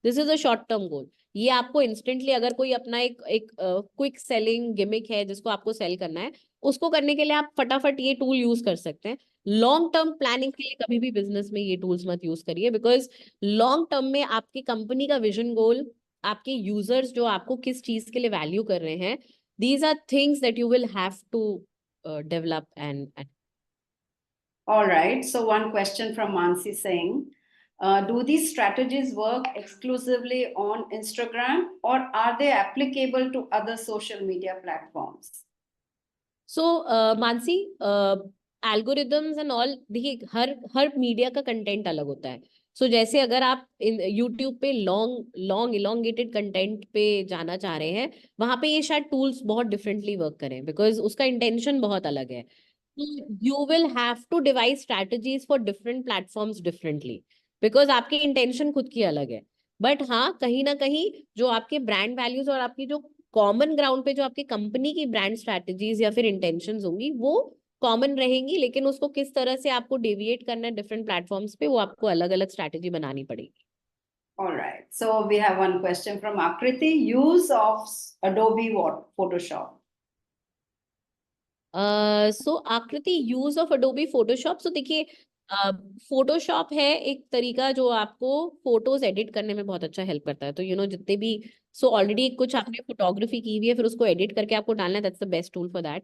this is a short term goal. ये आपको इंस्टेंटली, अगर कोई अपना एक क्विक सेलिंग गिमिक है जिसको आपको सेल करना है, उसको करने के लिए आप फटाफट ये टूल यूज कर सकते हैं। लॉन्ग टर्म प्लानिंग के लिए कभी भी बिजनेस में ये टूल्स मत यूज करिए, बिकॉज लॉन्ग टर्म में आपकी कंपनी का विजन गोल, आपके यूजर्स जो आपको किस चीज के लिए वैल्यू कर रहे हैं, these are things that you will have to develop and All right. So one question from Mansi saying, do these strategies work exclusively on Instagram or are they applicable to other social media platforms? So Mansi, algorithms and all, देखिए हर media का content अलग होता है। सो जैसे अगर आप YouTube पे long long elongated content पे जाना चाह रहे हैं, वहां पे ये शायद टूल्स बहुत डिफरेंटली वर्क करें, बिकॉज उसका इंटेंशन बहुत अलग है। You will have to devise strategies for different platforms differently, because आपकी इंटेंशन खुद की अलग है। बट हाँ, कहीं ना कहीं जो आपके ब्रांड वैल्यूज और आपकी जो कॉमन ग्राउंड पे जो आपकी कंपनी की ब्रांड स्ट्रैटेजीज या फिर इंटेंशंस होंगी, वो कॉमन रहेंगी, लेकिन उसको किस तरह से आपको डेविएट करना है डिफरेंट प्लेटफॉर्म्स पे, वो आपको अलग अलग स्ट्रैटेजी बनानी पड़ेगी। All right. So we have one question from Akriti. Use of Adobe Photoshop. सो आकृति, यूज ऑफ अडोबी फोटोशॉप। सो देखिए, फोटोशॉप है एक तरीका जो आपको फोटोज एडिट करने में बहुत अच्छा हेल्प करता है। तो जितने भी, सो ऑलरेडी कुछ आपने फोटोग्राफी की हुई है, फिर उसको एडिट करके आपको डालना है, that's the best tool for that.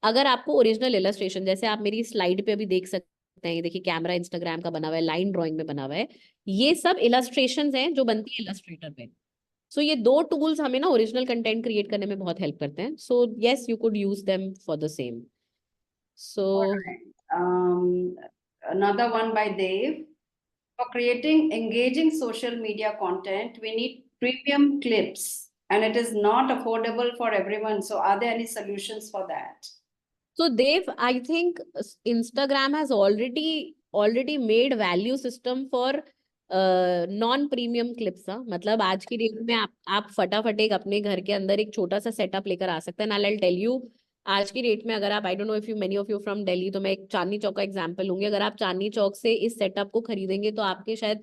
अगर आपको ओरिजिनल इलस्ट्रेशन, जैसे आप मेरी स्लाइड पे अभी देख सकते हैं, देखिए कैमरा इंस्टाग्राम का बना हुआ है, लाइन ड्राइंग में बना हुआ है, ये सब इलस्ट्रेशन हैं जो बनती है इलस्ट्रेटर पे। सो ये दो टूल्स हमें ना ओरिजिनल कंटेंट क्रिएट करने में बहुत हेल्प करते हैं। So yes, you could use them for the same. So All right. Another one by Dave. For creating engaging social media content, we need premium clips and it is not affordable for everyone. So, are there any solutions for that? Dev, I think Instagram has already made value system for non premium clips. मतलब आज की date में आप फटाफट एक अपने घर के अंदर एक छोटा सा सेटअप लेकर आ सकते हैं। आई टेल यू, आज की डेट में अगर आप, I don't know if you many of you from Delhi, तो मैं एक चांदनी चौक का एग्जांपल लूंगी। अगर आप चांदनी चौक से इस सेटअप को खरीदेंगे तो आपके शायद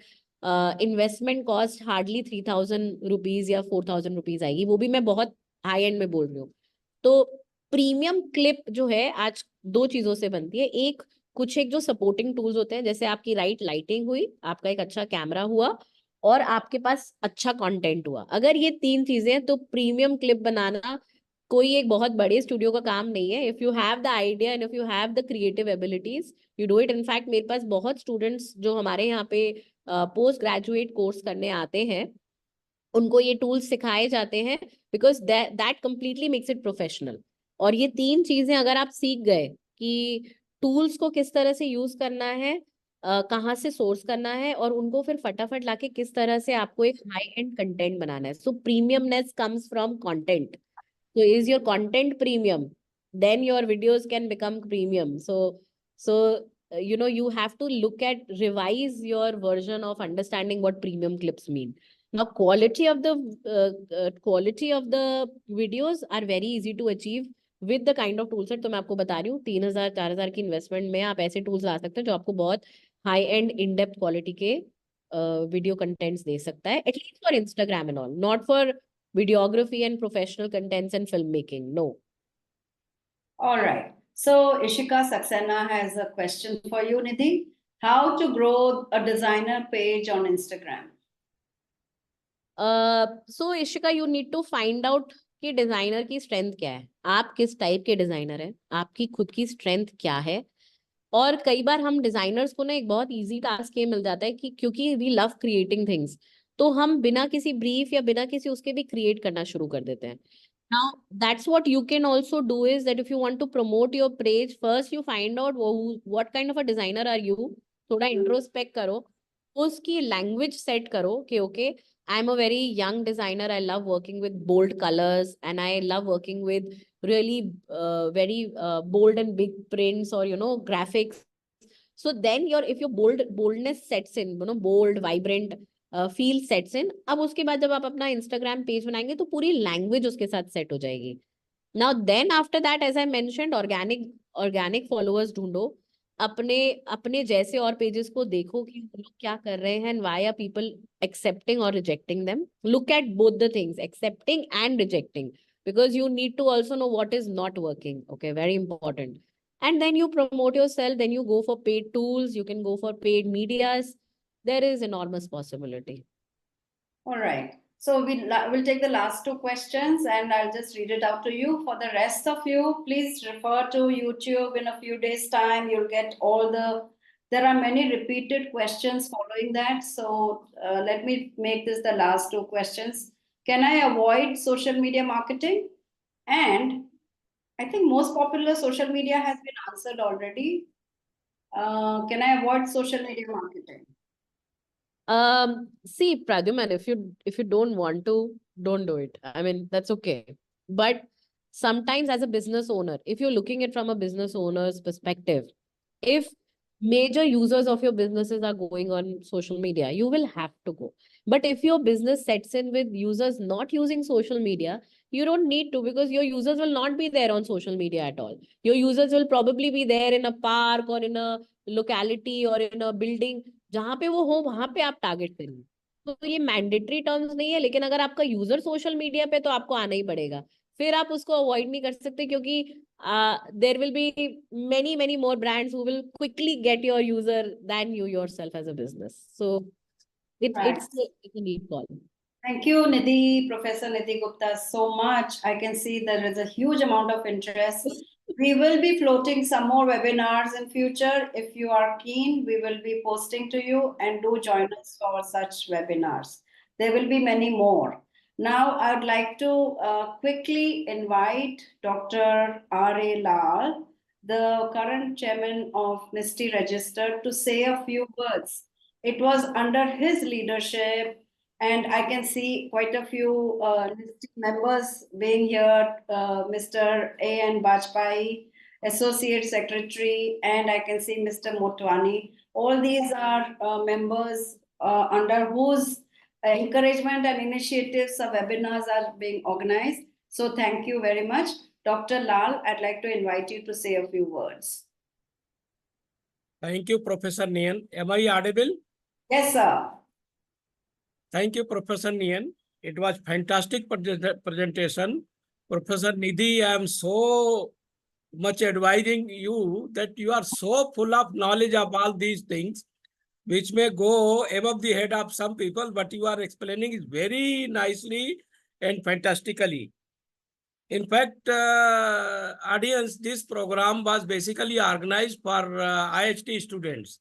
इन्वेस्टमेंट कॉस्ट हार्डली 3,000 रुपीज या 4,000 रुपीज आएगी, वो भी मैं बहुत हाई एंड में बोल रही हूँ। तो प्रीमियम क्लिप जो है आज दो चीजों से बनती है। एक जो सपोर्टिंग टूल्स होते हैं, जैसे आपकी राइट लाइटिंग हुई, आपका एक अच्छा कैमरा हुआ, और आपके पास अच्छा कंटेंट हुआ। अगर ये तीन चीजें हैं तो प्रीमियम क्लिप बनाना कोई एक बहुत बड़े स्टूडियो का काम नहीं है। If you have the idea and if you have the creative abilities, you do it. In fact मेरे पास बहुत स्टूडेंट्स जो हमारे यहाँ पे पोस्ट ग्रेजुएट कोर्स करने आते हैं, उनको ये टूल्स सिखाए जाते हैं, because that completely makes it professional. और ये तीन चीजें अगर आप सीख गए कि टूल्स को किस तरह से यूज करना है, कहाँ से सोर्स करना है, और उनको फिर फटाफट लाके किस तरह से आपको एक हाई एंड कंटेंट बनाना है। So premiumness comes from content. So is your content premium, then your videos can become premium. So you have to look at, revise your version of understanding what premium clips mean. Now quality of the videos are very easy to achieve with the kind of tool set। तो मैं आपको बता रही हूँ, 3,000-4,000 की investment में आप ऐसे टूल्स ला सकते हैं जो आपको बहुत high and in depth quality के वीडियो कंटेंट्स दे सकता है, at least for Instagram and all, not for videography and professional contents and filmmaking. No. All right. So Ishika Saxena has a question for you, Nidhi. How to grow a designer page on Instagram? So Ishika, you need to find out कि designer की strength क्या है, आप किस type के designer हैं, आपकी खुद की स्ट्रेंथ क्या है। और कई बार हम डिजाइनर्स को ना एक बहुत इजी टास्क ये मिल जाता है कि क्योंकि वी लव क्रिएटिंग थिंग्स, तो हम बिना किसी ब्रीफ या बिना किसी उसके भी क्रिएट करना शुरू कर देते हैं। Now, that's what you can also do, is that if you want to promote your page, first you find out what kind of a designer are you, थोड़ा इंट्रोस्पेक्ट करो, उसकी लैंग्वेज सेट करो कि okay, I am a very young designer, I love working with bold colours and I love working with really very bold and big prints or graphics. So then if your boldness sets in, bold vibrant feel sets in, अब उसके बाद जब आप अपना Instagram page बनाएंगे तो पूरी language उसके साथ सेट हो जाएगी। Now then after that, as I mentioned, organic followers ढूंढो। अपने अपने जैसे और पेजेस को देखो कि वो लोग क्या कर रहे हैं, and why are people accepting or rejecting them. Look at both the things, accepting and rejecting, because you need to also know what is not working. Okay, very important. And then you promote yourself, then you go for paid tools, you can go for paid medias. There is enormous possibility. All right. So we'll take the last two questions and I'll just read it out to you. For the rest of you, please refer to YouTube in a few days' time. You'll get all there are many repeated questions following that. So let me make this the last two questions. Can I avoid social media marketing? And I think most popular social media has been answered already. Can I avoid social media marketing? See, Pradyuman, if you don't want to, don't do it. I mean, that's okay. But sometimes as a business owner, if you're looking at from a business owner's perspective, if major users of your businesses are going on social media, you will have to go. But if your business sets in with users not using social media, you don't need to, because your users will not be there on social media at all. Your users will probably be there in a park or in a locality or in a building. जहां पे वो हो वहां पे आप target करिए. तो ये मैंडेटरी टर्म्स नहीं है, लेकिन अगर आपका यूजर सोशल मीडिया पे, तो आपको आना ही पड़ेगा. फिर आप उसको अवॉइड नहीं कर सकते, क्योंकि there will be many more brands who will quickly get your user than you yourself as a business. So Right. it's a neat call. Thank you, Nidhi, Professor Nidhi Gupta, so much. I can see there is a huge amount of interest. We will be floating some more webinars in future. If you are keen, we will be posting to you, and do join us for such webinars. There will be many more. Now, I would like to quickly invite Dr. R.A. Lal, the current chairman of NISTI Register, to say a few words. It was under his leadership, and I can see quite a few members being here, Mr. A.N. Bajpai, Associate Secretary, and I can see Mr. Motwani. All these are members under whose encouragement and initiatives of webinars are being organized. So thank you very much. Dr. Lal, I'd like to invite you to say a few words. Thank you, Professor Nian. Am I audible? Yes, sir. Thank you, Professor Nian. It was fantastic presentation. Professor Nidhi, I am so much advising you that you are so full of knowledge of all these things, which may go above the head of some people, but you are explaining it very nicely and fantastically. In fact, audience, this program was basically organized for IHT students.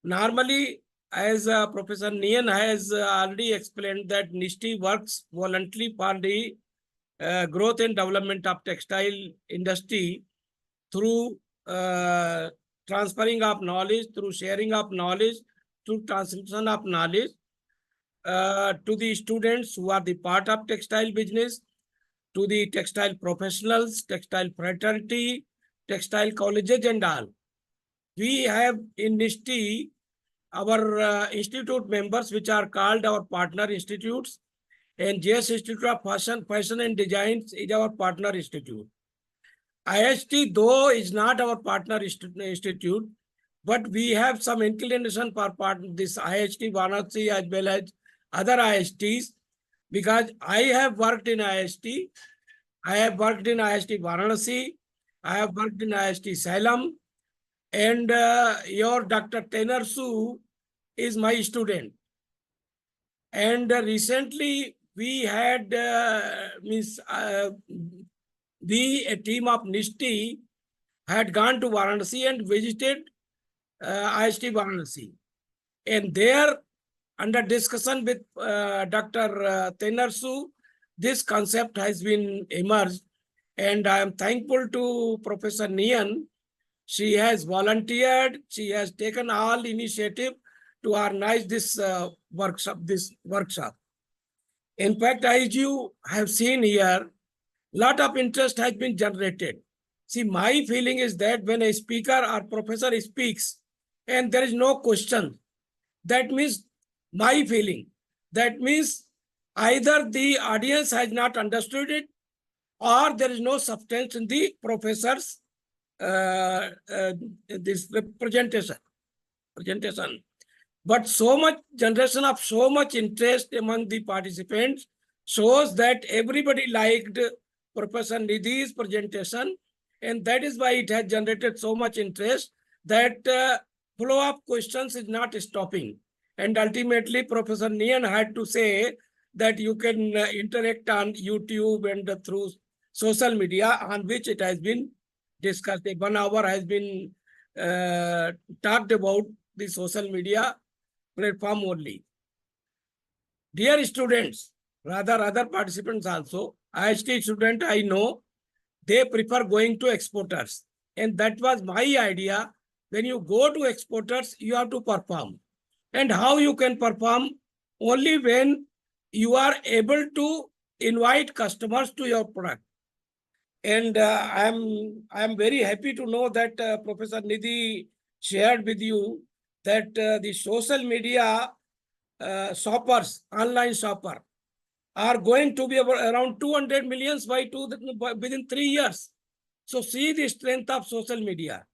Normally, as Professor Nian has already explained, that NISTI works voluntarily for the growth and development of textile industry through transferring of knowledge, through sharing of knowledge, through transmission of knowledge to the students who are the part of textile business, to the textile professionals, textile fraternity, textile colleges and all. We have in NISTI our institute members, which are called our partner institutes, and JS Institute of Fashion and Designs is our partner institute. IHT, though, is not our partner institute, but we have some inclination for this IHT Varanasi as well as other IHTs, because I have worked in IHT. I have worked in IHT Varanasi. I have worked in IHT Salem. And your Dr. Tainer Su is my student. And recently we had a team of NISTI had gone to Varanasi and visited IHT Varanasi. And there, under discussion with Dr. Tainer Su, this concept has been emerged. And I am thankful to Professor Nian. She has volunteered. She has taken all initiative to organize this workshop. In fact, as you have seen here, lot of interest has been generated. See, my feeling is that when a speaker or professor speaks and there is no question, that means my feeling. That means either the audience has not understood it, or there is no substance in the professor's this presentation. But so much generation of so much interest among the participants shows that everybody liked Professor Nidhi's presentation, and that is why it has generated so much interest that follow-up questions is not stopping. And ultimately, Professor Nian had to say that you can interact on YouTube and through social media, on which it has been discussed. 1 hour has been talked about the social media platform only. Dear students, rather other participants also, IHT student I know, they prefer going to exporters. And that was my idea. When you go to exporters, you have to perform. And how you can perform? Only when you are able to invite customers to your product. And I'm very happy to know that Professor Nidhi shared with you that the social media shoppers, online shopper, are going to be around 200 millions within 3 years. So see the strength of social media.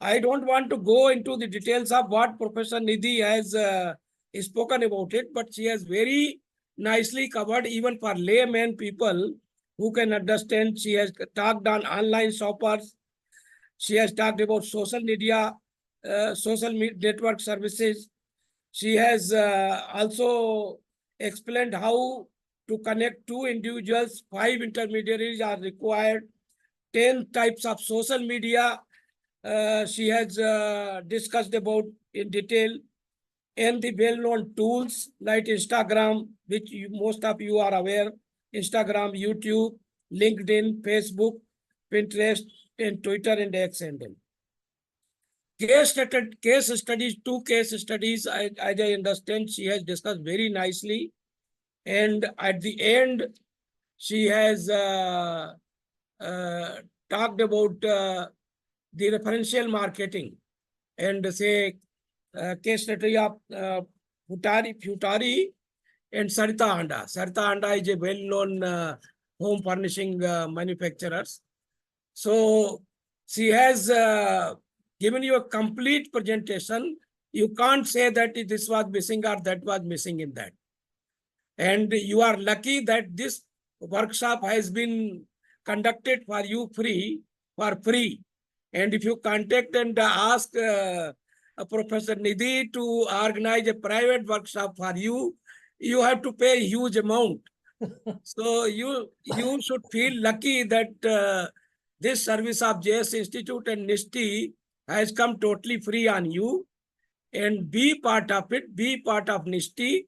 I don't want to go into the details of what Professor Nidhi has spoken about it, but she has very nicely covered even for layman people who can understand. She has talked on online shoppers. She has talked about social media, network services. She has also explained how to connect two individuals, 5 intermediaries are required, 10 types of social media she has discussed about in detail, and the well-known tools like Instagram, which most of you are aware, Instagram, YouTube, LinkedIn, Facebook, Pinterest, and Twitter and X handle. Case studies, 2 case studies, as I understand, she has discussed very nicely. And at the end, she has talked about the referential marketing and say case study of Futari and Sarita Handa. Sarita Handa is a well-known home furnishing manufacturers. So she has given you a complete presentation. You can't say that this was missing or that was missing in that. And you are lucky that this workshop has been conducted for you for free. And if you contact and ask Professor Nidhi to organize a private workshop for you, you have to pay a huge amount. So you should feel lucky that this service of JS Institute and NISTI has come totally free on you. And be part of it, be part of NISTI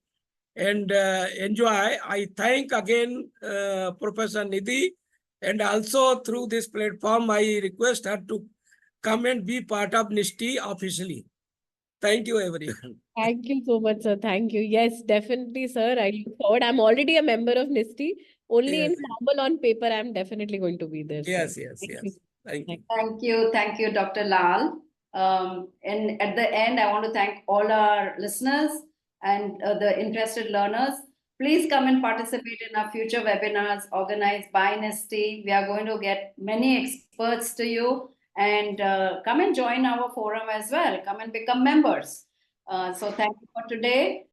and enjoy. I thank again Professor Nidhi, and also through this platform, I request her to come and be part of NISTI officially. Thank you, everyone. Thank you so much, sir. Thank you. Yes, definitely, sir. I look forward. I'm already a member of NISTI. Only Yes. in formal on paper, I'm definitely going to be there. Yes, sir. yes, Thank yes. you. Thank you. Thank you, Dr. Lal. And at the end, I want to thank all our listeners and the interested learners. Please come and participate in our future webinars organized by NISTI. We are going to get many experts to you, and come and join our forum as well. Come and become members. So thank you for today.